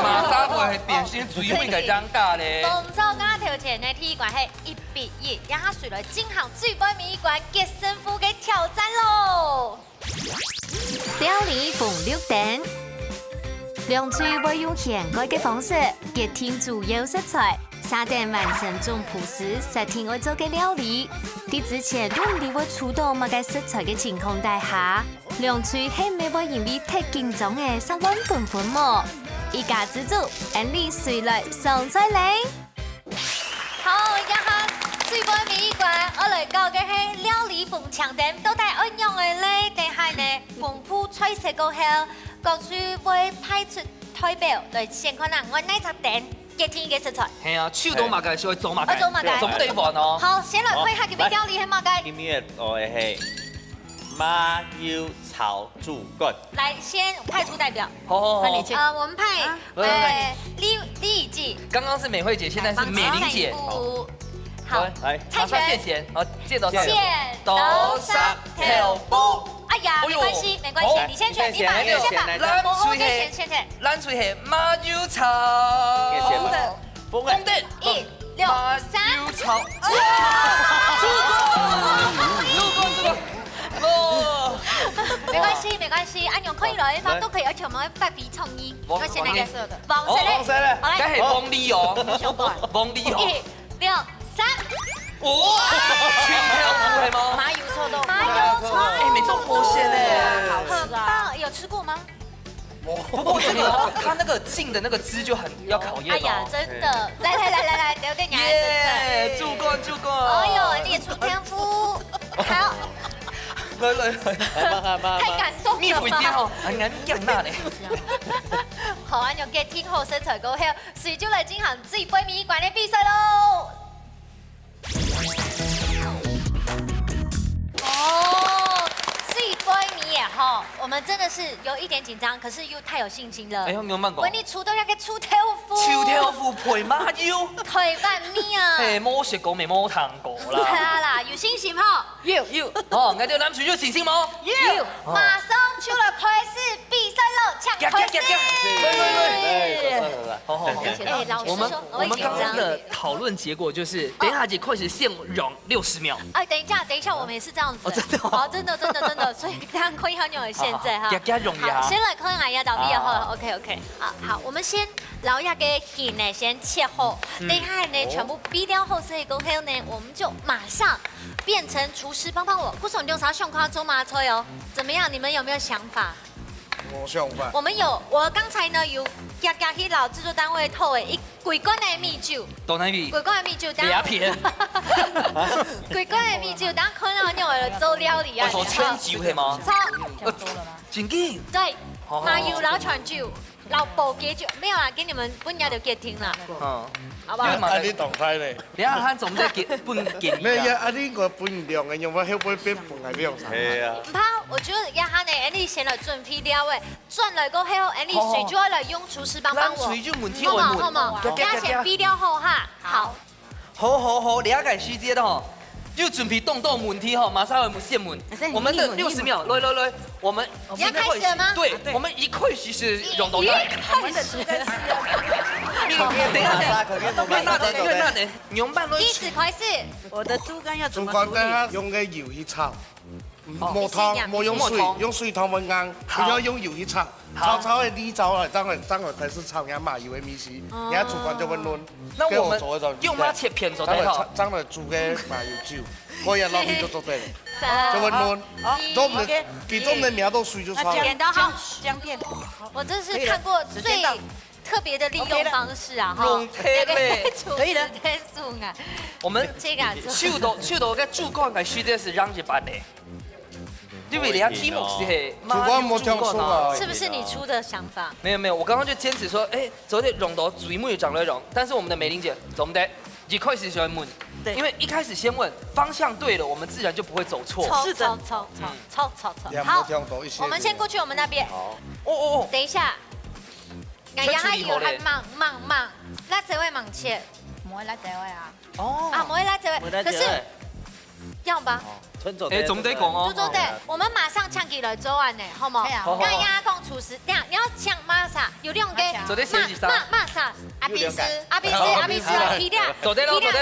Speaker 1: 马上会点心最会个尴尬咧。
Speaker 4: 广州啱條前呢體育館係1-1，然後隨來今行最杯美一館決勝負嘅挑戰咯。
Speaker 7: 料理逢6點，梁翠會用現改嘅方式結添主要食材。3點完成總鋪時，實天愛做嘅料理。啲之前都唔會觸到某個食材嘅情況底下，梁翠係咪會因為太緊張嘅失溫分麼？一家之主，安利誰來上菜嚟？
Speaker 4: 好，一下最杯美一館，我嚟講嘅係料理逢強點，到底安樣嘅咧？定係呢豐富菜色過後，各處會派出代表來先看下我哪隻店。嘅天嘅食材，
Speaker 1: 係啊，手都麻嘅，所以做麻嘅，總地方哦。
Speaker 4: 好，先來看下佢哋料理係乜嘅。
Speaker 8: 今日我係麻油炒豬骨。
Speaker 4: 來，先派出代表。
Speaker 1: 好，
Speaker 4: 我們派李怡記。
Speaker 1: 剛剛是美惠姐，現在是美玲姐。
Speaker 4: 好，
Speaker 1: 來，馬上現前，好，剪刀石頭布。
Speaker 4: 哎呀，沒關係，沒關係，你先選，你把，先選。
Speaker 1: 咱出係麻油炒。
Speaker 8: 風的
Speaker 4: ，1、6、3。
Speaker 1: 炒。
Speaker 4: 沒關係，沒關係，按樣可以來，方都可以，而且我們會發揮創意。我選那個黃色的，
Speaker 1: 好，梗係黃梨哦，黃梨哦。
Speaker 4: 1、6、3。
Speaker 1: 哇！全條布係嗎？
Speaker 2: 麻油臭豆腐，
Speaker 4: 麻油臭，
Speaker 1: 哎，沒做破線哎，
Speaker 4: 很棒，有吃過嗎？
Speaker 1: 不過這個它那個進的那個汁就很要考驗哦。
Speaker 4: 哎呀，真的，來，留給你來試試。
Speaker 1: 助攻！
Speaker 4: 哎呦，你也出天賦，好。
Speaker 1: 來，
Speaker 4: 太感動了。
Speaker 1: 蜜會啲哦，係啱樣那咧。
Speaker 4: 好，按照嘅天后食材過後，隨就來進行最杯美一館嘅比賽咯。哦，最杯米也好，我們真的是有一點緊張，可是又太有信心了。
Speaker 1: 哎呦，牛慢講。
Speaker 4: 為你出到一個出豆腐。
Speaker 1: 出豆腐配麻油。
Speaker 4: 腿飯麵啊。
Speaker 1: 誒，冇食過未冇糖過啦。
Speaker 4: 係啊啦，有信心嗬。
Speaker 2: 要。
Speaker 1: 哦，我哋男主有信心冇？
Speaker 4: 要。馬上就來開始比賽咯，搶
Speaker 1: 好好好。
Speaker 4: 哎，老师说，
Speaker 1: 我们刚刚的讨论结果就是，等一下就开始限容60秒。
Speaker 4: 哎，等一下，我们也是这样子。
Speaker 1: 哦，真的吗？
Speaker 4: 好，真的，所以大家可以很有现在哈。好，先来看下呀，导演好 ，OK， 好，我们先老鸭给馅呢先切好，等一下呢全部逼掉后，所以过后呢，我们就马上变成厨师帮帮我。顾总用啥上夸做麻菜哦？怎么样？你们有没有想法？
Speaker 3: 我想法。
Speaker 4: 我刚才呢有夹去老制作单位偷的一几罐的米酒，
Speaker 1: 多奶米，
Speaker 4: 几罐的米酒，
Speaker 1: 俩片，
Speaker 4: 几罐的米酒，当可能用来做料理啊。
Speaker 1: 我说全酒是吗？真紧。
Speaker 4: 对，麻油老全酒，老爆鸡酒，没有啦，给你们本家就给听啦。好不好？
Speaker 3: 啊，你动态咧？
Speaker 1: 你看他总在给本给你。
Speaker 3: 没有啊，你个本量的用我后尾变本来用啥？
Speaker 8: 係啊。
Speaker 4: 唔怕，我覺得一下呢，你先來準備料誒，轉來過後，你水就要來用廚師幫幫我。
Speaker 1: 水就問題我問。
Speaker 4: 好嘛，等下先備料後哈。好。
Speaker 1: 好，了解時間哦。就準備動問題哈，馬上會現問。我們的60秒，來，我們
Speaker 4: 你要開始了嗎？
Speaker 1: 對，我們一開始是用到來。
Speaker 4: 開始。
Speaker 1: 等一下，越南的牛拌都。
Speaker 4: 一直開始。
Speaker 9: 我的猪肝要怎麼處理？
Speaker 3: 等下用個油去炒，冇湯，冇用水，用水湯會硬，你要用油去炒。炒的你炒了，當然開始炒人麻油的米絲，人家主管就會嫩。
Speaker 1: 那我們用它切片做得好。
Speaker 3: 裝了煮嘅麻油酒，可以攞去做對了，就會嫩。都唔，其中的苗都水就炒。
Speaker 4: 剪刀好，
Speaker 9: 姜片。
Speaker 4: 我這是看過最特別的利用方式啊！
Speaker 1: 用配嘞，
Speaker 4: 可以的，啊。
Speaker 1: 我們
Speaker 4: 這個
Speaker 1: 手到個主管嘅需要是讓一般的。因為你要題目是
Speaker 4: 是不是你出的想法？
Speaker 1: 沒有，我剛剛就堅持說，昨天用到水沒有講來用，但是我們的美玲姐懂得，一開始就會問，因為一開始先問方向對了，我們自然就不會走錯。
Speaker 4: 是的，好，我們先過去我們那邊。
Speaker 1: 哦，
Speaker 4: 等一下，我呀還有還忙，那這位忙切，
Speaker 2: 唔會拉這位啊。
Speaker 4: 哦，啊，唔會拉這位，可是要吧？
Speaker 1: 總得講哦。
Speaker 4: 對，我們馬上搶起來做完呢，好冇？剛剛講廚師，等下你要搶馬啥？有兩個。馬啥？阿比斯，皮料。
Speaker 1: 做得咯。
Speaker 4: 等一下，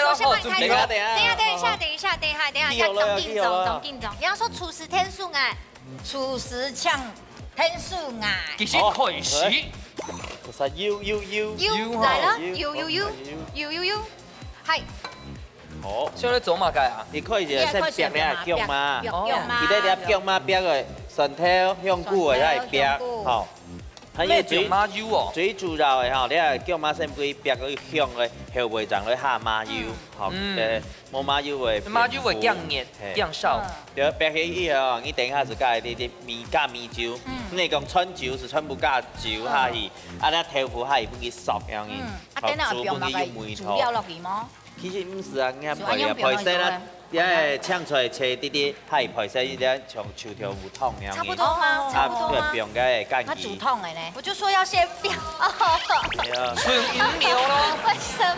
Speaker 4: 要懂緊張。你要說廚師天數哎，
Speaker 2: 廚師搶天數哎。
Speaker 1: 其實開始。
Speaker 8: 其實要
Speaker 4: 來了，要，係。
Speaker 8: 好，
Speaker 1: 現在做乜嘅啊？
Speaker 8: 你可以就先煸咧腳嘛，記得你腳嘛煸個身體香菇嘅，才會煸，吼。
Speaker 1: 咩醬麻油哦？
Speaker 8: 水煮肉嘅吼，你係腳嘛先煸煸個香嘅，後尾再來下麻油，吼，冇麻油會。
Speaker 1: 麻油會降熱、降燒。
Speaker 8: 對，煸起以後，你等下就加啲米加米酒，你講春酒是全部加酒下去，啊，你豆腐下去不去熟樣嘅，
Speaker 2: 好，煮不去用梅醋。料落去嗎？
Speaker 8: 其實唔是啊，你看配色啦，你係搶出來切啲啲，係配色一啲像手條胡湯樣嘅。
Speaker 4: 差不多嗎？
Speaker 8: 不用嘅乾
Speaker 2: 它煮湯嘅呢？
Speaker 4: 我就說要先煸。
Speaker 1: 剩5秒咯。
Speaker 4: 為什麼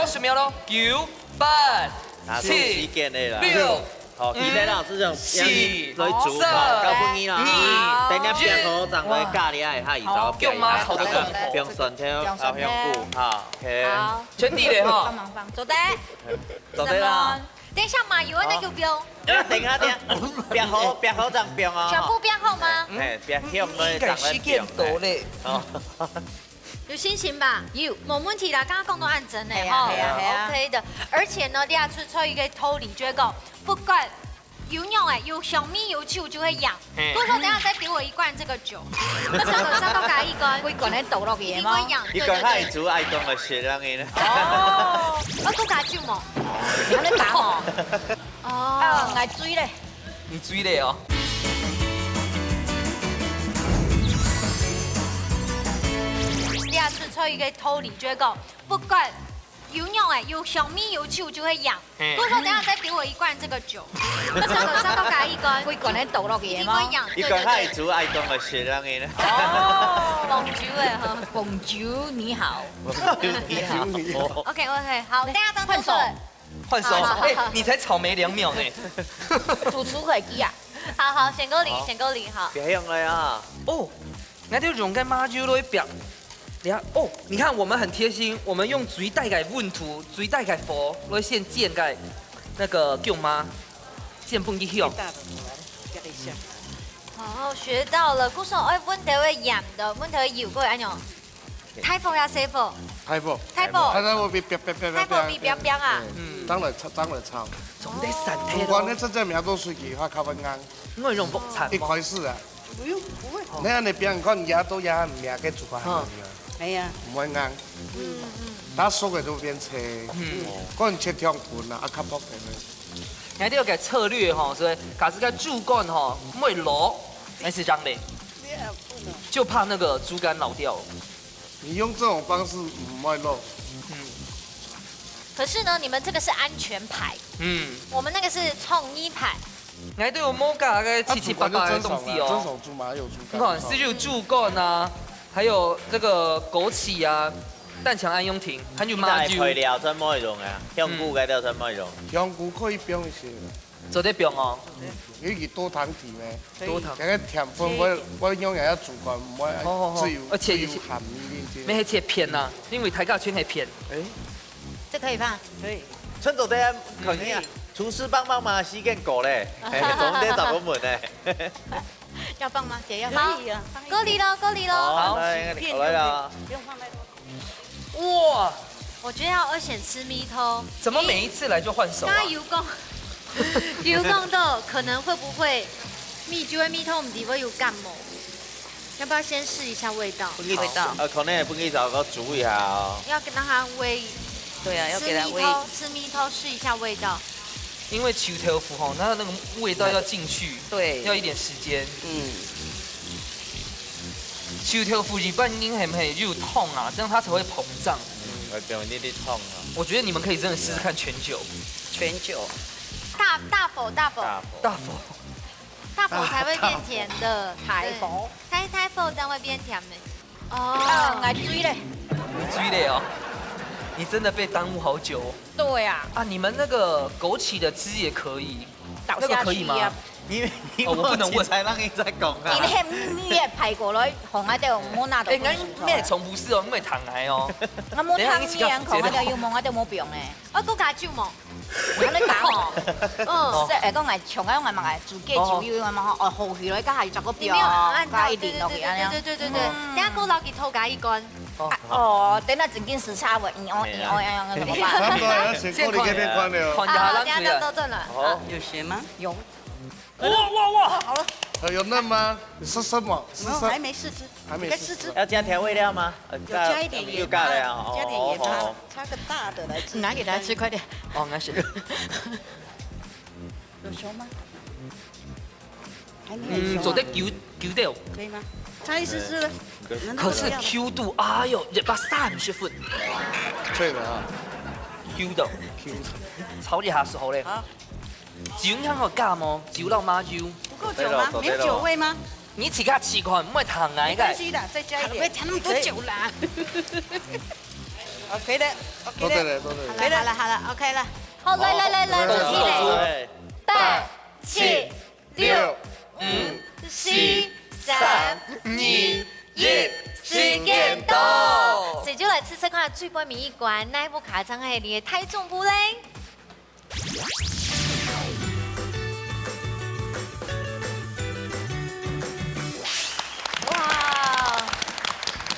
Speaker 1: ？10秒咯，9、8、7、6。
Speaker 8: 好，記得啦，這種4、3、2、等下煸好，等佢咖喱係下二手煸嘛，煸順條啊香菇，好 ，OK。
Speaker 4: 好，
Speaker 1: 全地嚟哈。
Speaker 4: 做得。
Speaker 8: 啦。
Speaker 4: 等一下麻油那個煸。
Speaker 8: 等下，煸好再煸啊。
Speaker 4: 全部煸好嗎？
Speaker 8: 煸香來再煸咧。
Speaker 4: 有信心吧？有，冇問題啦。剛剛講到按真誒，哈，OK 的。而且呢，你要出一個道理，覺得不管有用誒，有小米有酒就會癢。不過等下再給我一罐這個酒，再多加一罐，
Speaker 2: 幾罐咧倒落去嗎？
Speaker 8: 一罐係煮愛凍嘅雪樣嘅。
Speaker 4: 哦，我多加酒冇？
Speaker 2: 你喺度打我？
Speaker 4: 哦，
Speaker 2: 嗌水咧。
Speaker 1: 你水咧哦。
Speaker 4: 你要出一個道理，覺得不管有用誒，有小米有酒就會癢。不過等下再給我一罐這個酒，再多加一罐，
Speaker 2: 幾罐咧倒落去嗎？
Speaker 8: 一罐係煮愛凍嘅雪樣嘅。
Speaker 4: 哦，紅酒誒哈。
Speaker 2: 紅酒你好。
Speaker 8: 你好。
Speaker 4: OK，好，等下換手。
Speaker 1: 換手，你才炒沒2秒呢。
Speaker 2: 主廚可以記啊。
Speaker 4: 好，先夠你，好。
Speaker 8: 別用了啊。
Speaker 1: 哦。那就用个麻椒来表。你看哦，你看我们很贴心，我们用水带改温土，水带改佛来先煎改那个舅妈，煎饭去用。
Speaker 4: 哦，学到了。古时候阮哋會鹽的，阮哋會搖過嚟安樣。太火呀，師傅。
Speaker 3: 太火，
Speaker 4: 太火。
Speaker 3: 太火別別
Speaker 4: 太火比冰冰啊。
Speaker 3: 當然炒。
Speaker 1: 總得散體
Speaker 3: 不管你真正苗都水嘅話，較穩硬。
Speaker 1: 因為用木柴。
Speaker 3: 一開始啊。
Speaker 9: 不用，不會。
Speaker 3: 你看你邊看壓都壓唔壓嘅煮法係咪？
Speaker 9: 係啊。
Speaker 3: 唔會硬。打熟嘅就變切。可能切條盤啊，較薄嘅。
Speaker 1: 你啲個策略吼，所以假使個豬肝吼唔會老，還是這樣的，就怕那個豬肝老掉。
Speaker 3: 你用這種方式唔會漏。
Speaker 4: 可是呢，你們這個是安全牌，我們那個是創意牌。
Speaker 1: 你都有冇加個七七八八的東西哦？
Speaker 3: 蒸手豬嘛，有豬肝。
Speaker 1: 你看，是有豬肝啊，還有這個枸杞啊。蛋強安雍婷，還有麻椒。
Speaker 8: 配料怎麼用啊？香菇嘅料怎麼用？
Speaker 3: 香菇可以冰一些。
Speaker 1: 做得冰哦。
Speaker 3: 因為多糖甜嘅。
Speaker 1: 多糖。
Speaker 3: 嗰個甜分我用人家煮過，唔會只有鹹一點。
Speaker 1: 咩係切片呐？因為大家全係片。
Speaker 6: 這可以放。
Speaker 9: 可以。
Speaker 8: 趁做啲可以啊！廚師幫忙嘛，時間過咧，總得十個門咧。
Speaker 6: 要放嗎？姐要
Speaker 4: 好，過嚟咯，過嚟咯。
Speaker 8: 好，來了。
Speaker 9: 不用放太多。
Speaker 1: 哇！
Speaker 4: 我覺得要而且吃米頭。
Speaker 1: 怎麼每一次來就換手啊？
Speaker 4: 加油講，油講到可能會不會米酒嘅米頭唔知會有感冒？要不要先試一下味道？
Speaker 6: 味道。
Speaker 8: 可能不記得我煮一下哦。
Speaker 4: 要讓它煨。
Speaker 6: 對啊，要給它煨。
Speaker 4: 吃米頭試一下味道。
Speaker 1: 因為秋頭腐吼，它那個味道要進去，
Speaker 6: 對，
Speaker 1: 要一點時間。秋頭腐日本應係唔係就有痛啊？這樣它才會膨脹。
Speaker 8: 會變有啲痛啊。
Speaker 1: 我覺得你們可以真的試試看全酒。
Speaker 6: 全酒。
Speaker 4: 大否才會變甜的。
Speaker 6: 太否。
Speaker 4: 太否才會變甜的。
Speaker 2: 哦，愛水嘞。
Speaker 1: 水嘞哦。你真的被耽誤好久。
Speaker 2: 對啊。
Speaker 1: 啊，你們那個枸杞的汁也可以，那個可以嗎？
Speaker 8: 我不能問，才讓你再講啊。
Speaker 2: 你係你係排過來，紅喺度冇拿到。
Speaker 1: 哎，咩從不是哦，因為糖嚟哦。
Speaker 2: 我冇糖嘢，紅喺度要望喺度冇病咧。
Speaker 4: 我講加酒冇。
Speaker 2: 我你講哦，即係講係長喺我咪自己酒要嘛，哦好去來，家係作個表，加一點落去安樣。
Speaker 4: 對。等下過落去偷加一罐。
Speaker 2: 哦，等下整件事差喎，我怎麼辦？
Speaker 3: 差不多要先過你這邊關了。
Speaker 4: 好，等下都正了。
Speaker 8: 好，
Speaker 9: 有血嗎？
Speaker 2: 有。
Speaker 1: 哇！
Speaker 9: 好了。
Speaker 3: 有嫩嗎？你試什麼？
Speaker 9: 還沒試吃，
Speaker 3: 還沒試吃。
Speaker 8: 要加調味料嗎？
Speaker 9: 加一點鹽，
Speaker 8: 又加了呀。
Speaker 9: 加點鹽，插個大的來吃。
Speaker 2: 拿給大家吃，快點。
Speaker 1: 哦，那是。
Speaker 9: 有熟嗎？還沒有熟。
Speaker 1: 做得舊掉。
Speaker 9: 可以嗎？插一試試了。
Speaker 1: 可是 Q 度，哎呦，130分。
Speaker 3: 脆的啊。
Speaker 1: Q 度。炒一下時候咧。酒香個加麼？酒到麻椒。
Speaker 9: 不夠酒嗎？沒有酒味嗎？
Speaker 1: 你自己試看，唔係糖嚟
Speaker 9: 沒關係的，再加一點。
Speaker 2: 不要加那麼多酒啦。
Speaker 9: OK 的，OK 的。
Speaker 6: 好了，OK 了。
Speaker 4: 好，來，準備8、7、6、5、4、3、2、1，時間到。所以就來試試看最杯面一罐，哪一部卡張係你的太重不嘞？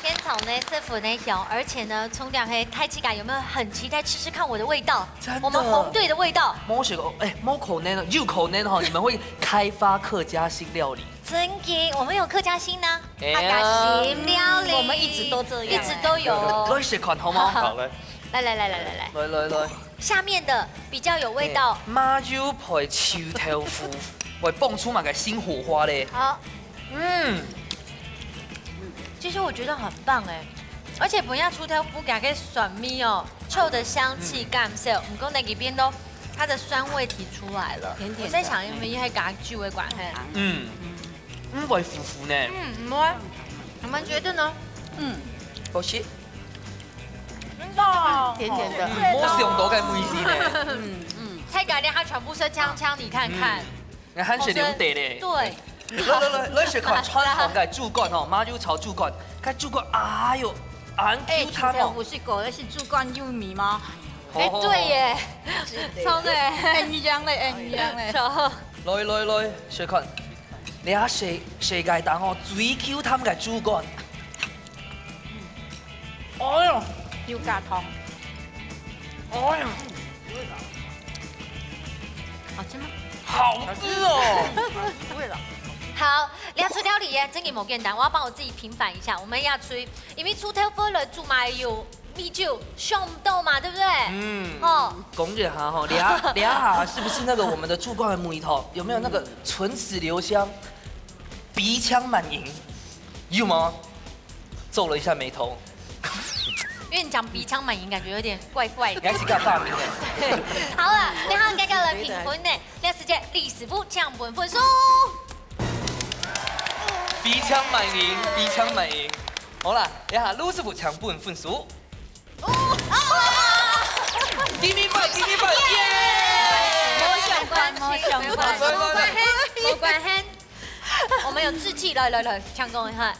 Speaker 4: 天草呢，师傅呢有，而且呢，从两黑太期感有没有很期待吃吃看我的味道？我们红队的味道。
Speaker 1: 摸血摸口呢，入口呢哈，你们会开发客家新料理。
Speaker 4: 真的，我们有客家新呢，客家新料理，
Speaker 2: 我们一直都这样，
Speaker 4: 一直都有。
Speaker 1: 来试看好吗？
Speaker 8: 好嘞。
Speaker 4: 来。下面的比较有味道。
Speaker 1: 麻油配臭豆腐，会蹦出嘛个新火花嘞。
Speaker 4: 好。其实我觉得很棒哎，而且不要出豆腐加个蒜米哦，臭的香气感受，唔过那几边都它的酸味提出来了。
Speaker 6: 甜甜。
Speaker 4: 我在想有没有还加聚味管嘿？
Speaker 1: 会腐腐呢。
Speaker 4: 唔会。你们觉得呢？
Speaker 1: 好吃。
Speaker 6: 甜甜的。
Speaker 1: 摸是用多嘅味思呢。
Speaker 4: 菜改料它全部是枪，你看看。
Speaker 1: 那汗水流得嘞。
Speaker 4: 对。
Speaker 1: 来是看传统嘅猪肝哦，麻油炒猪肝，cái猪肝，哎呦，很 Q 弹哦。
Speaker 2: 不是狗，那是猪肝玉米吗？
Speaker 4: 哎，对耶，超对，
Speaker 2: 一样嘞，一样嘞。
Speaker 1: 來，小看，你下世界等我最 Q 彈嘅豬肝。哎呦，
Speaker 2: 油加湯，
Speaker 1: 哎呀，
Speaker 2: 好吃嗎？
Speaker 1: 好吃哦！
Speaker 2: 不會啦。
Speaker 4: 好，兩出料理耶，真嘅冇簡單，我要幫我自己平反一下。我們要吹，因為出頭飯來煮麻油米酒，想唔到嘛，對不對？哦。
Speaker 1: 講解下哈，你下是不是那個我們的豬肝的梅頭有沒有那個唇齒留香，鼻腔滿盈？有嗎？皺了一下眉頭。
Speaker 4: 因為你講鼻腔滿盈，感覺有點怪怪的。
Speaker 1: 你還是個發明的。
Speaker 4: 好了，你好，接下來評分呢？呢個時間李師傅搶本分數。
Speaker 1: 鼻腔滿盈，鼻腔滿盈。好啦，你下盧師傅搶本分數。Give me five，耶！
Speaker 4: 冇關係，我們有志氣，來，搶攻一下。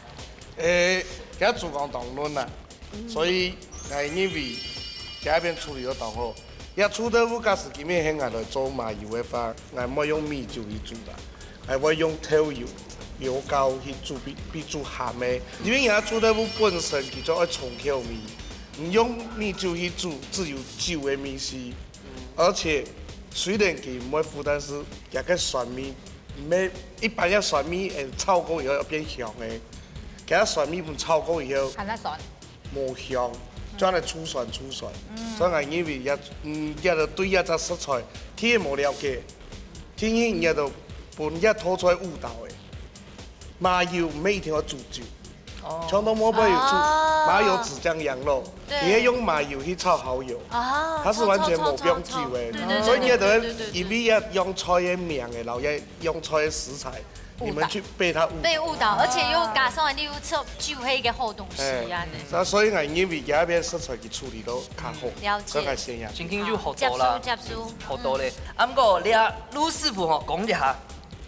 Speaker 3: 而主講當論啦，所以我認為這邊處理得當好。一出豆腐假是今日喺我來做麻油嘅話，我唔會用米酒去煮啦，我會用豆油、油膏去煮，比煮鹹嘅。因為人家出豆腐本身佢就愛重口味，唔用米酒去煮，只有酒嘅味絲。而且雖然佢唔會負擔是一個酸味，唔係一般嘅酸味炒過以後要變香嘅。給它蒜米粉炒過以後，冇香，將嚟粗酸。所以我認為一就對一隻食材，天冇了解，天一就半一拖出來誤導嘅。麻油唔係一定要煮酒，傳統麻油煮麻油只醬羊肉，你要用麻油去炒蠔油，它是完全冇用酒嘅。所以你就因為要用菜嘅名嘅，然後要用菜嘅食材。你們去被他
Speaker 4: 誤導，而且又加上你又吃酒係個好東西啊！
Speaker 3: 所以我認為嗰邊食材佢處理都較好，
Speaker 4: 了解。
Speaker 3: 所以先呀。
Speaker 1: 真經就好多啦，
Speaker 4: 接書，
Speaker 1: 好多咧。啊，不過你啊，盧師傅吼講一下。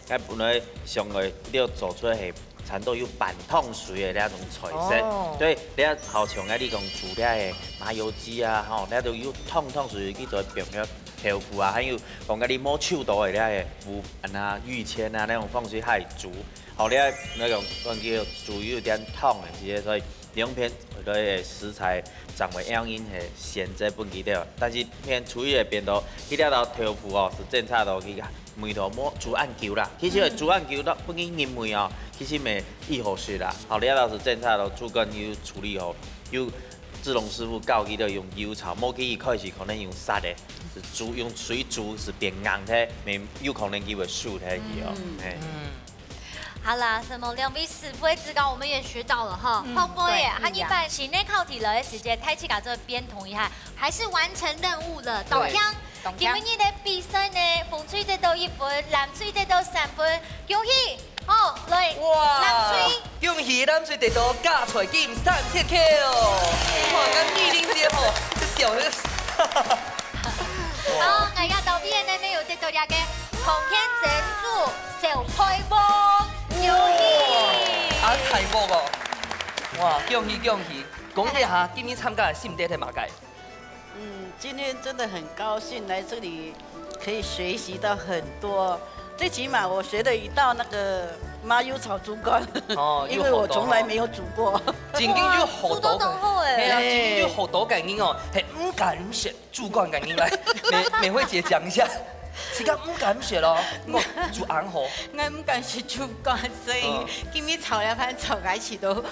Speaker 8: 我本來上個你要做出係產到有板燙水的那種菜色，所以你後場你講煮啲嘅麻油雞啊，吼，你都有燙水去做變咗。豆腐啊，還有講嗰啲摸手度嘅咧，腐啊、玉籤啊那種放水係煮，後咧那種叫煮有點燙嘅些，所以兩片嗰啲食材長為樣因係選擇本幾條，但是片處理嘅邊度，呢條豆腐哦是正差到佢梅頭摸煮按球啦，其實煮按球到本幾年梅哦，其實咪易好食啦，後咧到是正差到煮乾要處理好，要志龍師傅教佢哋用油炒，冇佢一開始可能用殺嘅。煮用水煮是變硬的，沒有可能機會熟的哦。
Speaker 4: 好啦，什麼兩位師傅的指導我們也學到了哈。泡波耶，和一般室內考題的時間，太起搞這個變同一下，還是完成任務了。懂聽？今日的比賽呢，風吹得到1分，藍吹得到3分，恭喜！哦，來，藍吹，
Speaker 1: 恭喜藍吹得到加財金3000 K 哦！哇，咁女玲姐吼，這小的。
Speaker 4: 好，我要到邊呢？有得到兩個紅天珍珠小菜脯，恭喜！
Speaker 1: 太波個，哇，恭喜！講一下今年參加的心得係乜嘢？
Speaker 9: 今天真的很高興來這裡，可以學習到很多。最起碼我學了一道那個麻油炒豬肝，因為我從來沒有煮過。
Speaker 1: 正經就好多嘅，
Speaker 4: 係
Speaker 1: 啊，正經就好多嘅人哦，係唔敢食豬肝嘅人嚟，美惠姐講一下。是講唔敢食咯，我煮硬河。
Speaker 6: 我唔敢食豬肝，所以今日炒了飯炒在一起都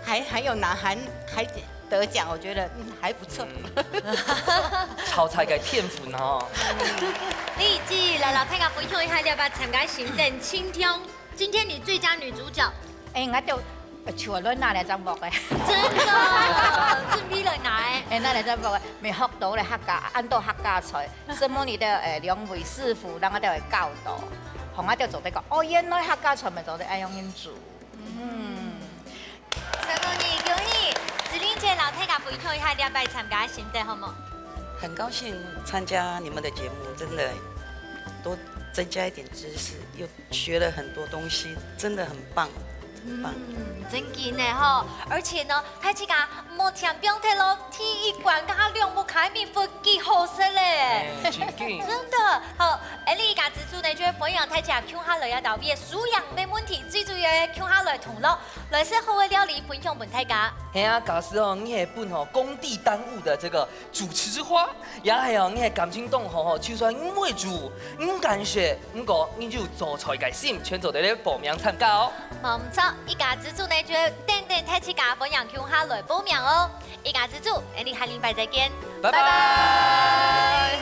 Speaker 6: 還有南韓還得獎，我覺得還不錯。
Speaker 1: 炒菜嘅天賦哦。
Speaker 4: 立即來老太太分享一下，要不要參加行政青聽？今天你最佳女主角。
Speaker 2: 我就像我攞嚟節目嘅。
Speaker 4: 真的，真俾人拿誒。
Speaker 2: 攞嚟節目嘅，未學到咧客家，按到客家菜，什麼你都兩位師傅，咱我都會教導，同我哋做呢個。原來客家菜咪做啲咁樣煮。
Speaker 4: 謝謝你，恭喜！子玲姐老太太分享一下，要不要參加行政好冇？
Speaker 9: 很高興參加你們的節目，真的多增加一点知识，又学了很多东西，真的很棒，很棒。
Speaker 4: 真紧的吼，而且呢，太子家目前标题咯，体育馆跟两部开面分几好势嘞，真的好。你家自主呢，就会分享太子家看下来一道嘢，素养没问题，最主要看下来同乐，来些好嘅料理分享给大家。
Speaker 1: 嘿啊，假使哦，你系本吼工地耽误的这个主持之花，也系哦，你系感情动吼，就算唔会煮，唔敢学，不过你就做菜嘅心，全做得咧报名参加哦。
Speaker 4: 冇唔错，一家之主呢就等等太子家分享看下来报名哦。一家之主，你下礼拜再见，
Speaker 1: 拜拜。